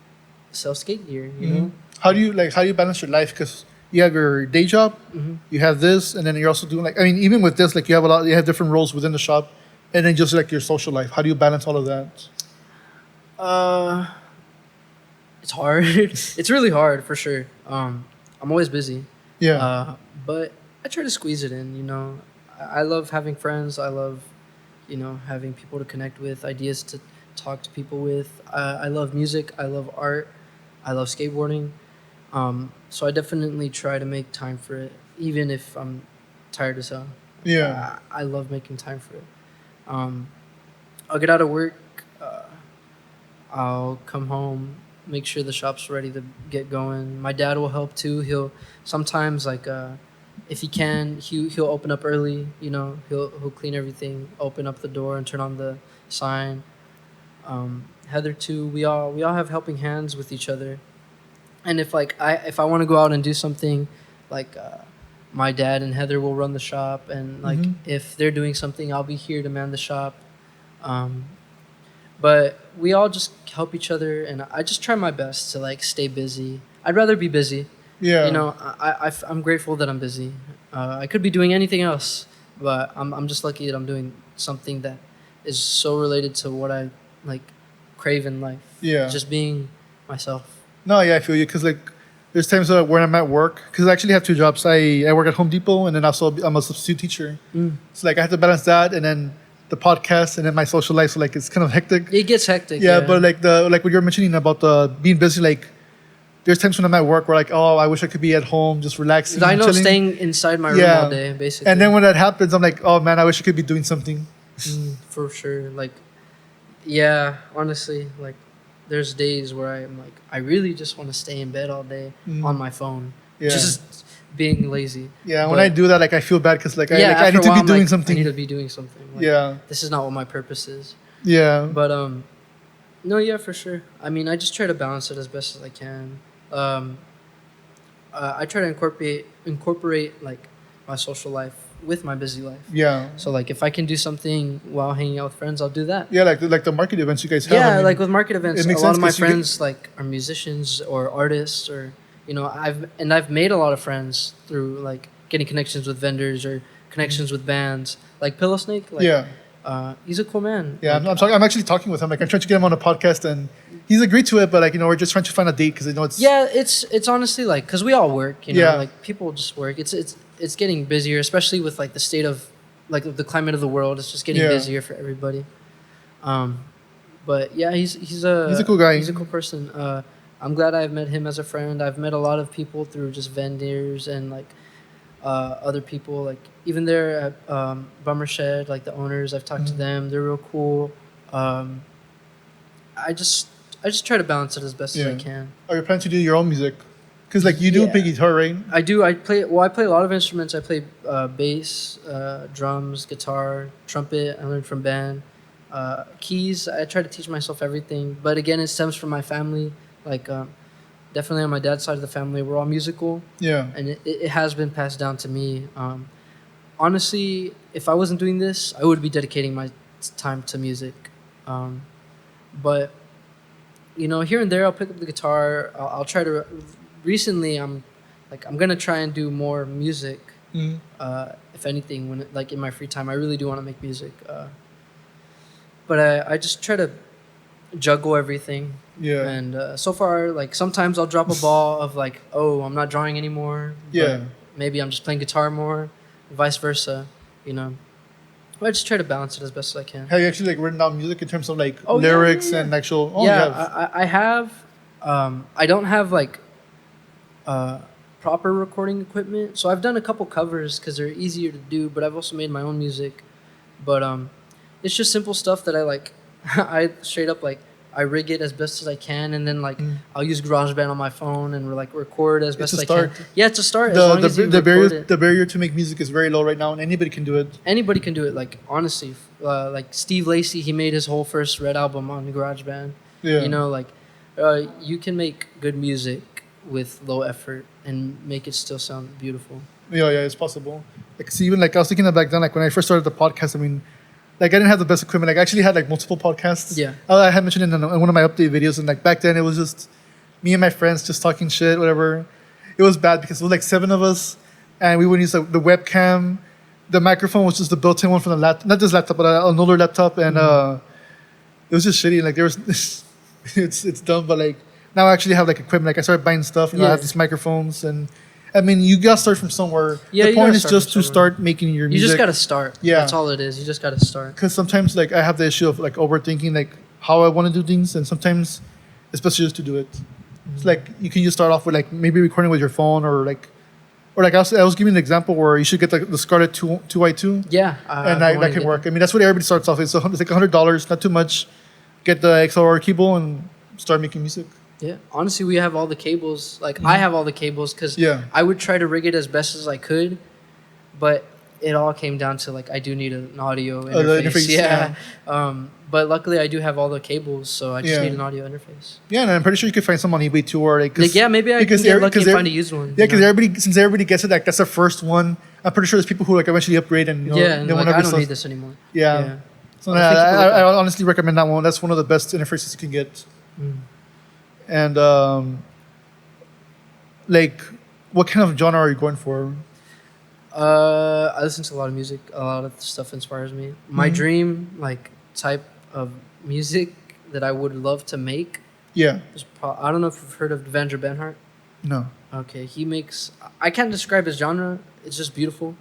sell skate gear, you know? how do you balance your life? Because you have your day job, you have this, and then you're also doing like, I mean, even with this, like you have different roles within the shop, and then just like your social life. How do you balance all of that? Uh, it's hard. It's really hard for sure. I'm always busy. Yeah. But I try to squeeze it in. You know, I love having friends. I love, having people to connect with, ideas to talk to people with. I love music. I love art. I love skateboarding. So I definitely try to make time for it, even if I'm tired as hell. Yeah. I love making time for it. Um, I'll get out of work. I'll come home, make sure the shop's ready to get going. My dad will help too. He'll sometimes if he can, he'll open up early. He'll clean everything, open up the door, and turn on the sign. Heather too. We all have helping hands with each other. And if I want to go out and do something, like my dad and Heather will run the shop, and like if they're doing something, I'll be here to man the shop. Um, but we all just help each other, and I just try my best to like stay busy. I'd rather be busy. Yeah. I'm grateful that I'm busy. I could be doing anything else, but I'm just lucky that I'm doing something that is so related to what I like crave in life. Yeah. Just being myself. No, yeah, I feel you. Because like, there's times when I'm at work. Because I actually have two jobs. I work at Home Depot, and then also I'm a substitute teacher. So like I have to balance that, and then the podcast, and then my social life. So like it's kind of hectic. It gets hectic. Yeah, but like what you're mentioning about the being busy, like there's times when I'm at work where like, oh, I wish I could be at home just relaxing. I know, chilling. staying inside my room all day, basically. And then when that happens, I'm like, oh man, I wish I could be doing something. For sure. Like, yeah, honestly, like there's days where I'm like, I really just want to stay in bed all day on my phone, just being lazy. Yeah, when I do that, like I feel bad because I need to be doing something. I need to be doing something. Like, this is not what my purpose is. Yeah. But no, yeah, for sure. I mean, I just try to balance it as best as I can. I try to incorporate like my social life with my busy life. Yeah. So like if I can do something while hanging out with friends, I'll do that. Yeah, like the market events you guys have. Yeah, I mean, like with market events, a lot of my friends like are musicians or artists, or I've made a lot of friends through like getting connections with vendors or connections with bands. Like Pillow Snake. Like, he's a cool man. Yeah, like, I'm actually talking with him. Like I'm trying to get him on a podcast, and he's agreed to it. But like we're just trying to find a date because it's. Yeah, it's honestly like because we all work. Like people just work. It's getting busier, especially with like the state of like the climate of the world. It's just getting busier for everybody. But yeah, he's a cool guy. He's a cool person. I'm glad I've met him as a friend. I've met a lot of people through just vendors and like other people, like even there at Bummer Shed, like the owners. I've talked to them. They're real cool. I just try to balance it as best as I can. Are you planning to do your own music? Because like you do play guitar, right? I do. I play a lot of instruments. I play bass, drums, guitar, trumpet. I learned from band. Keys. I try to teach myself everything. But again, it stems from my family. Like definitely on my dad's side of the family, we're all musical. Yeah. And it has been passed down to me. Honestly, if I wasn't doing this, I would be dedicating my time to music. But here and there, I'll pick up the guitar. I'll try to. Recently, I'm gonna try and do more music. If anything, when in my free time, I really do want to make music. But I just try to juggle everything. Yeah. And so far, like sometimes I'll drop a ball of like, oh, I'm not drawing anymore. Yeah. Maybe I'm just playing guitar more, vice versa. But I just try to balance it as best as I can. Have you actually written down music in terms of lyrics and actual? Oh, yeah, I have. I don't have proper recording equipment, so I've done a couple covers because they're easier to do. But I've also made my own music. But it's just simple stuff that I like. I straight up I rig it as best as I can, and then I'll use GarageBand on my phone and record as best as I can. Yeah, it's a start. The barrier to make music is very low right now, and anybody can do it. Anybody can do it. Honestly, Steve Lacy, he made his whole first Red album on GarageBand. Yeah. You can make good music with low effort and make it still sound beautiful. Yeah, it's possible. Even I was thinking that back then, when I first started the podcast, I mean. I didn't have the best equipment. I actually had multiple podcasts. Yeah. I had mentioned in one of my update videos, and back then it was just me and my friends just talking shit, whatever. It was bad because it was like 7 of us, and we would use the webcam. The microphone was just the built-in one from the laptop, not this laptop, but an older laptop, and it was just shitty. Like there was, it's dumb, but like now I actually have like equipment. Like I started buying stuff, I have these microphones, and I mean you gotta start from somewhere. Yeah, the point is just to start making your music. You just gotta start. Yeah, that's all it is. You just gotta start. Because sometimes like I have the issue of like overthinking like how I want to do things, and sometimes it's best just to do it. It's like you can just start off with like maybe recording with your phone or like I was giving an example where you should get the Scarlett 2i2. Yeah, and that can work. I mean, that's what everybody starts off with. So it's like $100, not too much. Get the XLR cable and start making music. Yeah, honestly, we have all the cables. Like I have all the cables because I would try to rig it as best as I could, but it all came down to like I do need an audio interface. But luckily I do have all the cables, so I just need an audio interface. Yeah, and I'm pretty sure you could find some on eBay too, or like, maybe I can get lucky and find a used one. Yeah, because everybody gets it, like that's the first one. I'm pretty sure there's people who like eventually upgrade and and like, I don't need this anymore. Yeah. So I honestly recommend that one. That's one of the best interfaces you can get. And like, what kind of genre are you going for? I listen to a lot of music. A lot of stuff inspires me. My dream, like, type of music that I would love to make. Yeah. I don't know if you've heard of Devendra Banhart. No. Okay, he makes. I can't describe his genre. It's just beautiful.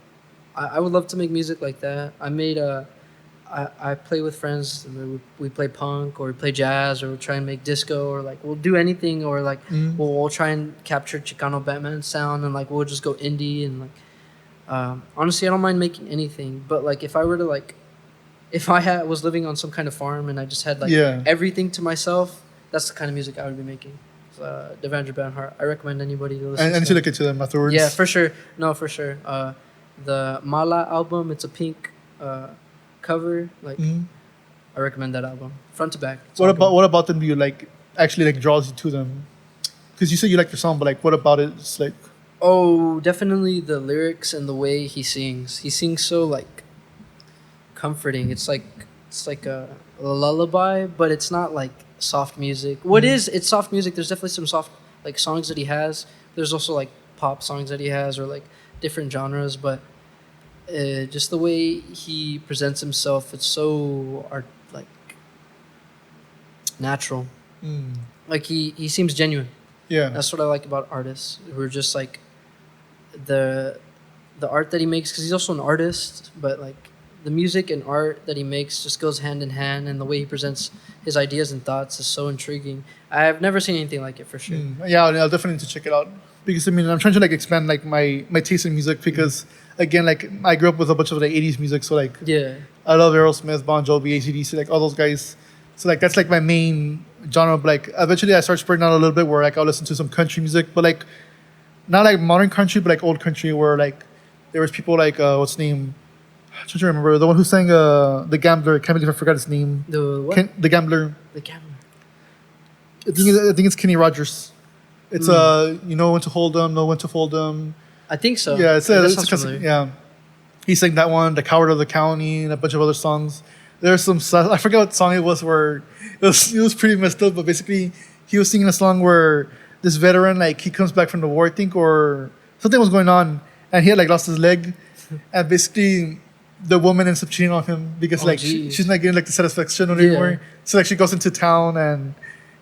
I would love to make music like that. I play with friends. And we play punk or we play jazz or we'll try and make disco or like we'll do anything or like we'll try and capture Chicano Batman sound and like we'll just go indie and like. Honestly, I don't mind making anything, but like if I were to like, if I was living on some kind of farm and I just had like everything to myself, that's the kind of music I would be making. Devendra Banhart. I recommend anybody to listen. And to look into them afterwards. Yeah, for sure. No, for sure. The Mala album, it's a pink cover. Like, I recommend that album, front to back. What about them? Do you like actually like draws you to them? Because you said you like their song, but like, what about it? It's like. Oh, definitely the lyrics and the way he sings. He sings so like comforting. It's like a lullaby, but it's not like soft music. It's soft music. There's definitely some soft like songs that he has. There's also like pop songs that he has or like different genres, but just the way he presents himself, it's so like natural. Like he seems genuine. Yeah, that's what I like about artists who are just like the art that he makes, because he's also an artist, but like the music and art that he makes just goes hand in hand, and the way he presents his ideas and thoughts is so intriguing. I've never seen anything like it for sure. Yeah, I'll definitely need to check it out, because I mean I'm trying to like expand like my taste in music, because again like I grew up with a bunch of like 80s music, so like I love Aerosmith, Bon Jovi, AC/DC, like all those guys. So like that's like my main genre. But like eventually I start spreading out a little bit where like I'll listen to some country music, but like not like modern country, but like old country, where like there was people like what's his name? I'm trying to remember the one who sang The Gambler. I can't believe I forgot his name. The what? The Gambler. The Gambler. I think it's Kenny Rogers. It's you know when to hold them, know when to fold them. I think so. Yeah, yeah. He sang that one, The Coward of the County, and a bunch of other songs. There's some I forget what song it was where it was pretty messed up, but basically he was singing a song where this veteran, like he comes back from the war, I think, or something was going on, and he had like lost his leg, and basically the woman ends up cheating on him because she's not getting like the satisfaction anymore. So like she goes into town and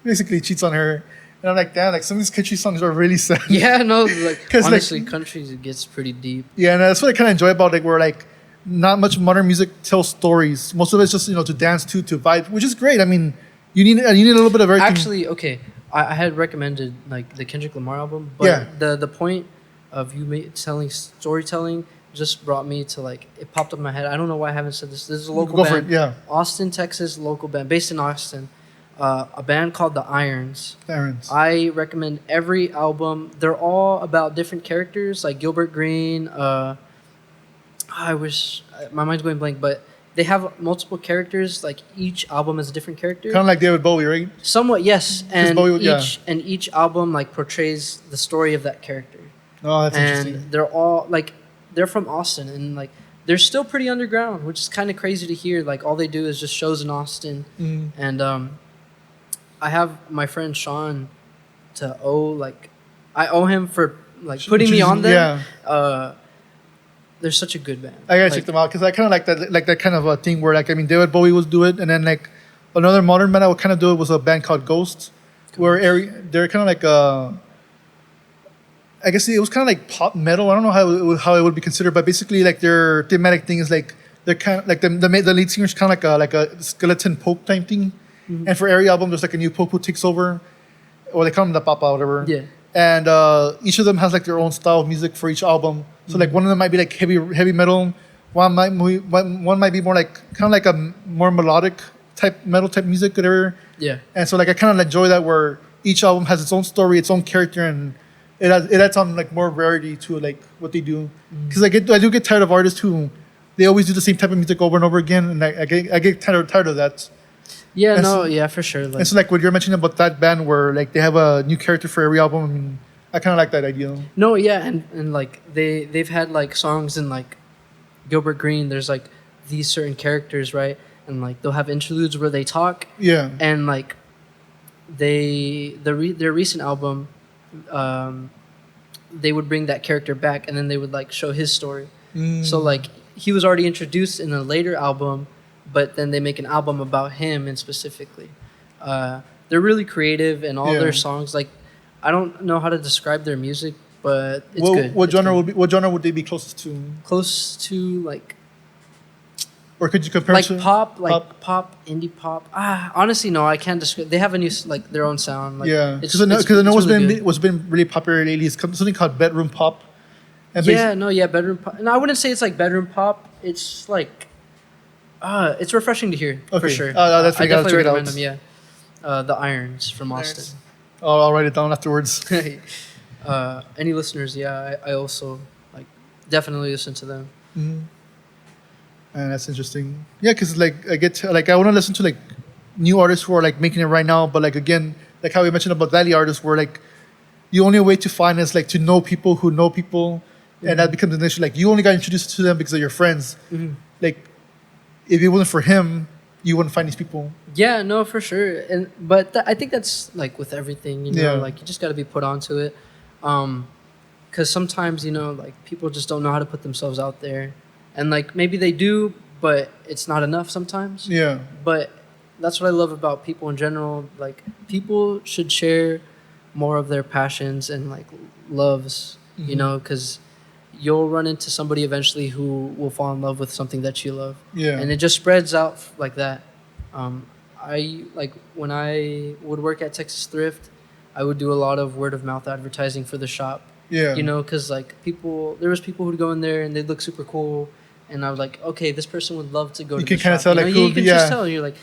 basically cheats on her. And I'm like, damn, like some of these country songs are really sad. Yeah, no, like honestly, like, country it gets pretty deep. Yeah, and that's what I kind of enjoy about like where like not much modern music tells stories. Most of it's just to dance to vibe, which is great. I mean, you need a little bit of everything. Actually, okay, I had recommended like the Kendrick Lamar album, but the point of you telling storytelling just brought me to like it popped up in my head. I don't know why I haven't said this. This is a local band, for it, yeah. Austin, Texas, local band based in Austin. A band called the Irons. I recommend every album. They're all about different characters, like Gilbert Green. I wish my mind's going blank, but they have multiple characters. Like each album is a different character. Kind of like David Bowie, right? Somewhat, yes. And Bowie, each album like portrays the story of that character. Oh, that's interesting. And they're all like they're from Austin, and like they're still pretty underground, which is kind of crazy to hear. Like all they do is just shows in Austin, and I have my friend Sean. to owe like I owe him for like putting me on them. Yeah. They're such a good band. I gotta Like, check them out because I kind of like that kind of a thing where like I mean David Bowie would do it, and then like another modern band I would kind of do it was a band called Ghost, where they're kind of like I guess it was kind of like pop metal. I don't know how it would be considered, but basically like their thematic thing is like they're kind of like the lead singer is kind of like a skeleton pope type thing, and for every album there's like a new pope who takes over, or they call him the papa or whatever. Yeah. And each of them has like their own style of music for each album. So like one of them might be like heavy metal, one might be more like kind of like a more melodic type metal type music, whatever. Yeah. And so like I kind of enjoy that where each album has its own story, its own character, and it adds on like more variety to like what they do. Because I do get tired of artists who they always do the same type of music over and over again, and I get tired of that. Yeah, And no, so- yeah, for sure. Like, And so like what you're mentioning about that band where like they have a new character for every album, I mean, I kind of like that idea. no, yeah, and like they've had like songs in like Gilbert Green. There's like these certain characters, right? And like they'll have interludes where they talk, Yeah. and like their recent album, they would bring that character back, and then they would like show his story. So like he was already introduced in a later album, but then they make an album about him and specifically. They're really creative and all Yeah. their songs. Like I don't know how to describe their music, but it's What, good. what It's genre good. what genre would they be closest to? Close to like Or could you compare it to pop, indie pop. Honestly, no, I can't describe. They have a new like their own sound. Like, Yeah, it's- because I know it's really good. what's been really popular lately is something called bedroom pop. And bedroom pop. No, I wouldn't say it's like bedroom pop. It's like, it's refreshing to hear for Okay. sure. That's I I gotta definitely check it recommend out. them. Yeah, the Irons from Austin. I'll write it down afterwards. Any listeners? Yeah, I also like definitely listen to them. And that's interesting. Yeah, because like I want to listen to like new artists who are like making it right now, but like again, like how we mentioned about Valley artists, where like the only way to find is like to know people who know people, and that becomes an issue. Like you only got introduced to them because of your friends. Like if it wasn't for him, you wouldn't find these people. Yeah, no, for sure. But I think that's like with everything, you know, Yeah. like you just got to be put onto it. Because sometimes, you know, like people just don't know how to put themselves out there. And like maybe they do, but it's not enough sometimes. Yeah. But that's what I love about people in general. Like people should share more of their passions and like loves, you know, because you'll run into somebody eventually who will fall in love with something that you love. Yeah. And it just spreads out like that. I like when I would work at Texas Thrift, I would do a lot of word of mouth advertising for the shop. Yeah. You know, because like there was people who'd go in there and they'd look super cool, and I was like, okay, this person would love to go. You to can the kinda shop. tell, You know, like, you who- can yeah. just tell. You're like,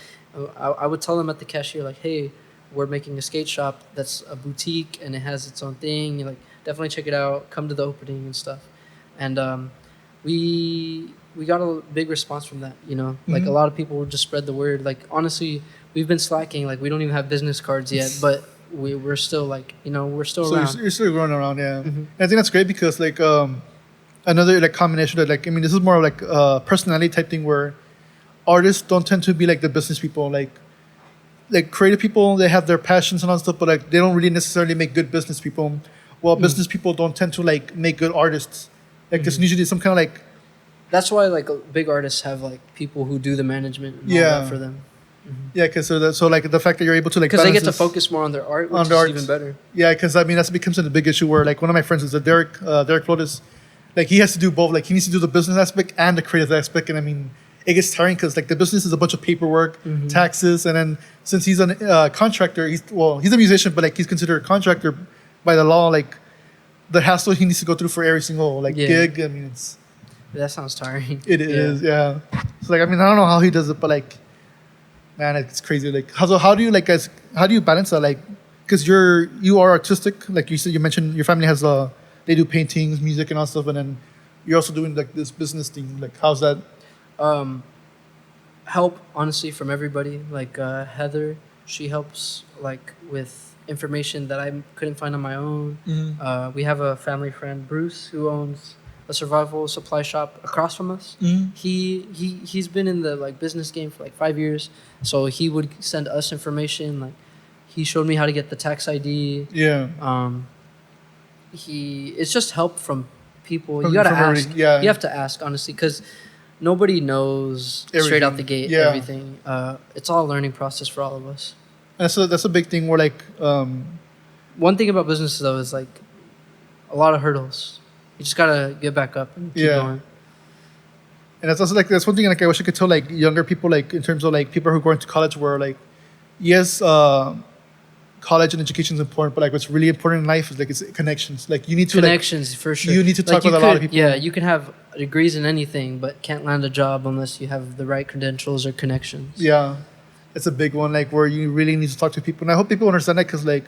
I would tell them at the cashier like, hey, we're making a skate shop that's a boutique and it has its own thing. You like definitely check it out. Come to the opening and stuff, and we got a big response from that. You know, like a lot of people would just spread the word. Like honestly, we've been slacking. Like we don't even have business cards yet, but we're still like, you know, we're still So around. you're still going around, yeah. And I think that's great because like another like combination that like I mean this is more of like a personality type thing where artists don't tend to be like the business people. Like creative people, they have their passions and all that stuff, but like they don't really necessarily make good business people. Well, business people don't tend to like make good artists. Like there's usually some kind of like That's why like big artists have like people who do the management and all Yeah. that for them. yeah, because so like the fact that you're able to like Because they get balance to this- focus more on their art, On which the is art. even better. Yeah, because I mean that becomes a big issue where like one of my friends is a Derek Flores, like he has to do both. Like he needs to do the business aspect and the creative aspect, and I mean it gets tiring because like the business is a bunch of paperwork, taxes, and then since he's a contractor, he's a musician, but like he's considered a contractor by the law. Like the hassle he needs to go through for every single like Yeah. gig. I mean That sounds tiring. it is yeah. So like I mean I don't know how he does it, but like man, it's crazy. Like how do you like guys? How do you balance that? Like because you are artistic. Like you said, you mentioned your family has they do paintings, music, and all stuff, and then you're also doing like this business thing. Like how's that? Help honestly from everybody. Like Heather, she helps like with information that I couldn't find on my own. We have a family friend, Bruce, who owns a survival supply shop across from us. He's been in the like business game for like 5 years, so he would send us information. Like he showed me how to get the tax ID. Yeah. It's just help from people. You From gotta ask. everybody, yeah. You have to ask honestly, because nobody knows straight out the Everything, gate yeah. everything. It's all a learning process for all of us. And so that's a big thing where like One thing about business though is like a lot of hurdles. You just gotta get back up and keep going. And that's also like that's one thing like I wish I could tell like younger people like in terms of like people who are going to college where like yes college and education is important but like what's really important in life is like it's connections. Like you need to Connections for sure. You need to talk with a lot of people. Yeah, you can have degrees in anything but can't land a job unless you have the right credentials or connections. Yeah, it's a big one like where you really need to talk to people and I hope people understand that because like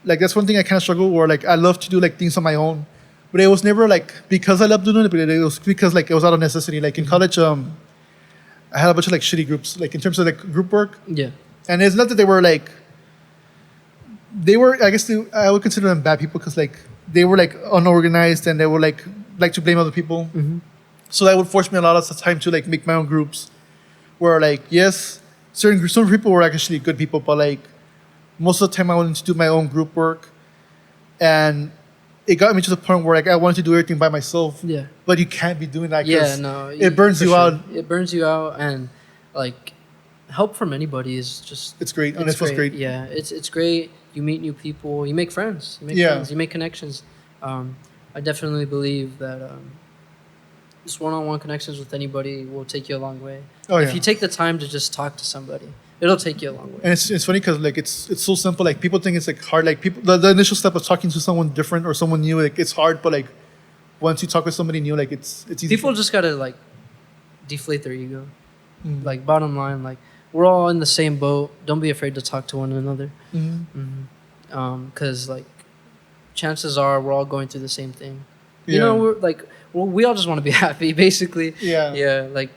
that's one thing I kind of struggle where like I love to do like things on my own. But it was never like because I loved doing it, but it was because like it was out of necessity. Like in college, I had a bunch of like shitty groups, like in terms of like group work. Yeah. And it's not that they were like, I guess I would consider them bad people because like they were like unorganized and they were like to blame other people. Mm-hmm. So that would force me a lot of the time to like make my own groups, where like yes, some people were actually good people, but like most of the time I wanted to do my own group work, and it got me to the point where like I wanted to do everything by myself. Yeah. But you can't be doing that. Yeah, no. It burns you out. It burns you out, and like help from anybody is just. It's great. And it feels great. Yeah, it's great. You meet new people. You make friends. You make connections. I definitely believe that just one-on-one connections with anybody will take you a long way. Oh, if you take the time to just talk to somebody, it'll take you a long way. And it's funny because like it's so simple. Like people think it's like hard. Like people the initial step of talking to someone different or someone new, like it's hard. But like once you talk with somebody new, like it's easy. People just gotta like deflate their ego. Like bottom line, like we're all in the same boat. Don't be afraid to talk to one another. Because like chances are we're all going through the same thing. You know, we're like we all just want to be happy, basically. Yeah, like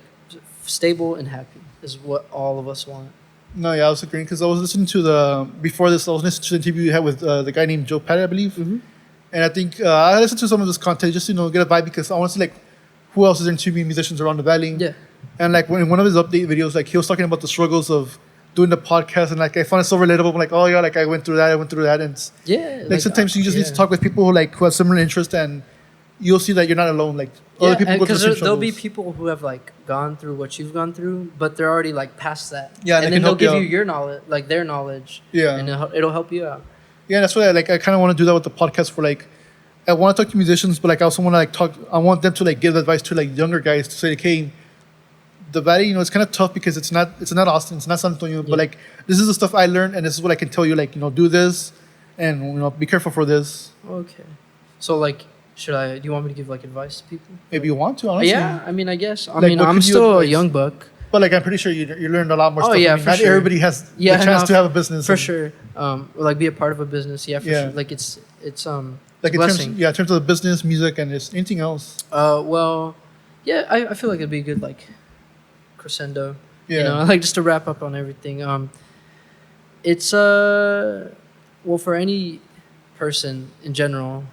stable and happy is what all of us want. No, yeah, I was agreeing because I was listening to before this, I was listening to the interview you had with the guy named Joe Patty, I believe. And I think I listened to some of this content just to get a vibe because I want to see like who else is interviewing musicians around the valley. Yeah. And like in one of his update videos, like he was talking about the struggles of doing the podcast, and like I found it so relatable. I'm like, oh yeah, like I went through that, and it's, like sometimes you just need to talk with people who have similar interests, and you'll see that you're not alone. Like other people go through the same struggles. There'll be people who have like gone through what you've gone through, but they're already like past that. Yeah, and then they'll give you your knowledge, like their knowledge. Yeah, and it'll help you out. Yeah, that's why I kind of want to do that with the podcast. For like, I want to talk to musicians, but like I also want to like talk. I want them to like give advice to like younger guys to say, like, hey, the valley, it's kind of tough because it's not Austin, it's not San Antonio, but like this is the stuff I learned, and this is what I can tell you. Like, do this, and be careful for this. Okay, so like. Do you want me to give like advice to people? Maybe you want to, honestly. Yeah, I mean, I guess. I'm still a young buck. But like, I'm pretty sure you learned a lot more stuff. Yeah, not everybody has the chance to have a business. For sure. Or like be a part of a business. Yeah, for sure. Like it's like in terms of the business, music, and just anything else. Well, yeah, I feel like it'd be a good like crescendo. Yeah. Like just to wrap up on everything. It's well, for any person in general,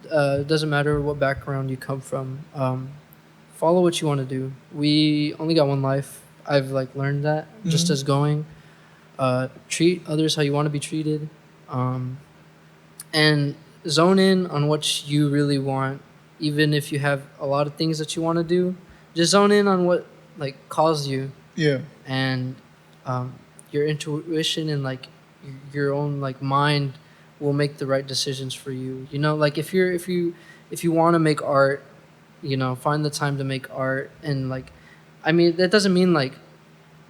it doesn't matter what background you come from, follow what you want to do. We only got one life. I've like learned that just as going. Treat others how you want to be treated, and zone in on what you really want. Even if you have a lot of things that you want to do, just zone in on what like calls you. Yeah. And your intuition and like your own like mind will make the right decisions for you. Like if you want to make art, find the time to make art. And like, I mean, that doesn't mean like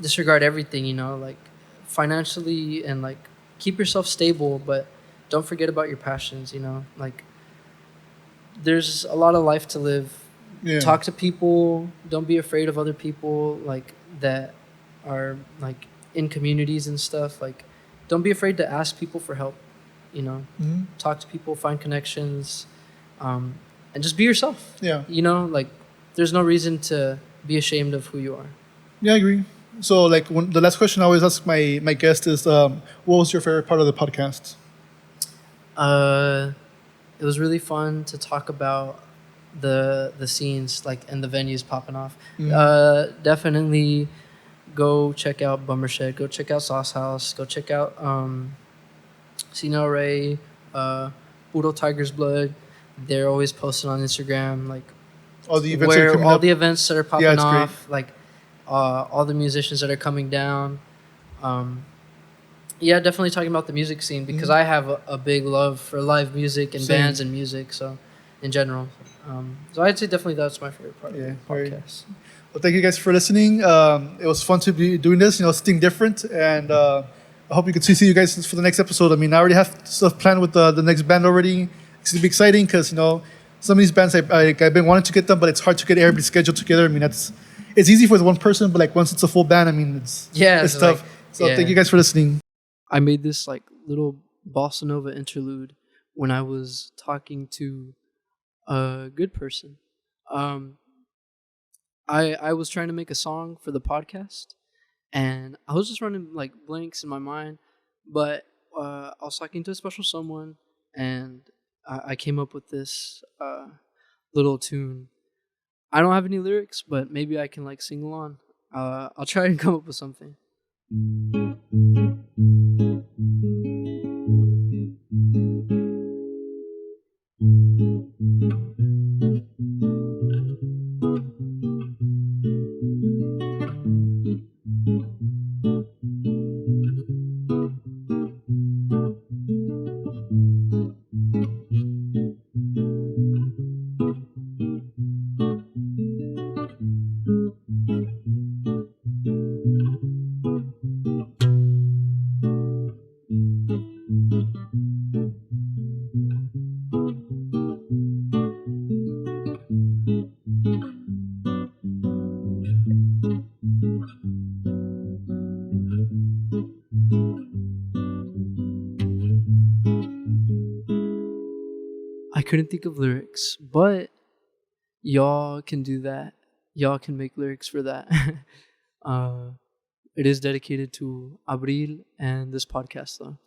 disregard everything, like financially, and like keep yourself stable, but don't forget about your passions. Like there's a lot of life to live. Yeah. Talk to people. Don't be afraid of other people like that are like in communities and stuff. Like don't be afraid to ask people for help. Talk to people, find connections, and just be yourself. Yeah. Like there's no reason to be ashamed of who you are. Yeah, I agree. So like the last question I always ask my guest is, what was your favorite part of the podcast? It was really fun to talk about the scenes like and the venues popping off. Definitely go check out Bummer Shed, go check out Sauce House, go check out Sino Ray, Puro Tiger's Blood. They're always posting on Instagram, like All the events are where coming all up. the events that are popping Yeah, it's great. off, like all the musicians that are coming down. Um, yeah, definitely talking about the music scene because I have a big love for live music and Same. bands and music. So, in general, so I'd say definitely that's my favorite part of the very- podcast. Well, thank you guys for listening. It was fun to be doing this, something different. And I hope you can see you guys for the next episode. I mean, I already have stuff planned with the next band already. It's going to be exciting because, some of these bands I've been wanting to get them, but it's hard to get everybody scheduled together. I mean, it's easy for the one person, but like once it's a full band, I mean, it's tough. So thank you guys for listening. I made this like little bossa nova interlude when I was talking to a good person. I was trying to make a song for the podcast, and I was just running like blanks in my mind, but I was talking to a special someone, and I came up with this little tune. I don't have any lyrics, but maybe I can like sing along. I'll try and come up with something. I couldn't think of lyrics, but y'all can do that. Y'all can make lyrics for that. It is dedicated to Abril and this podcast, though.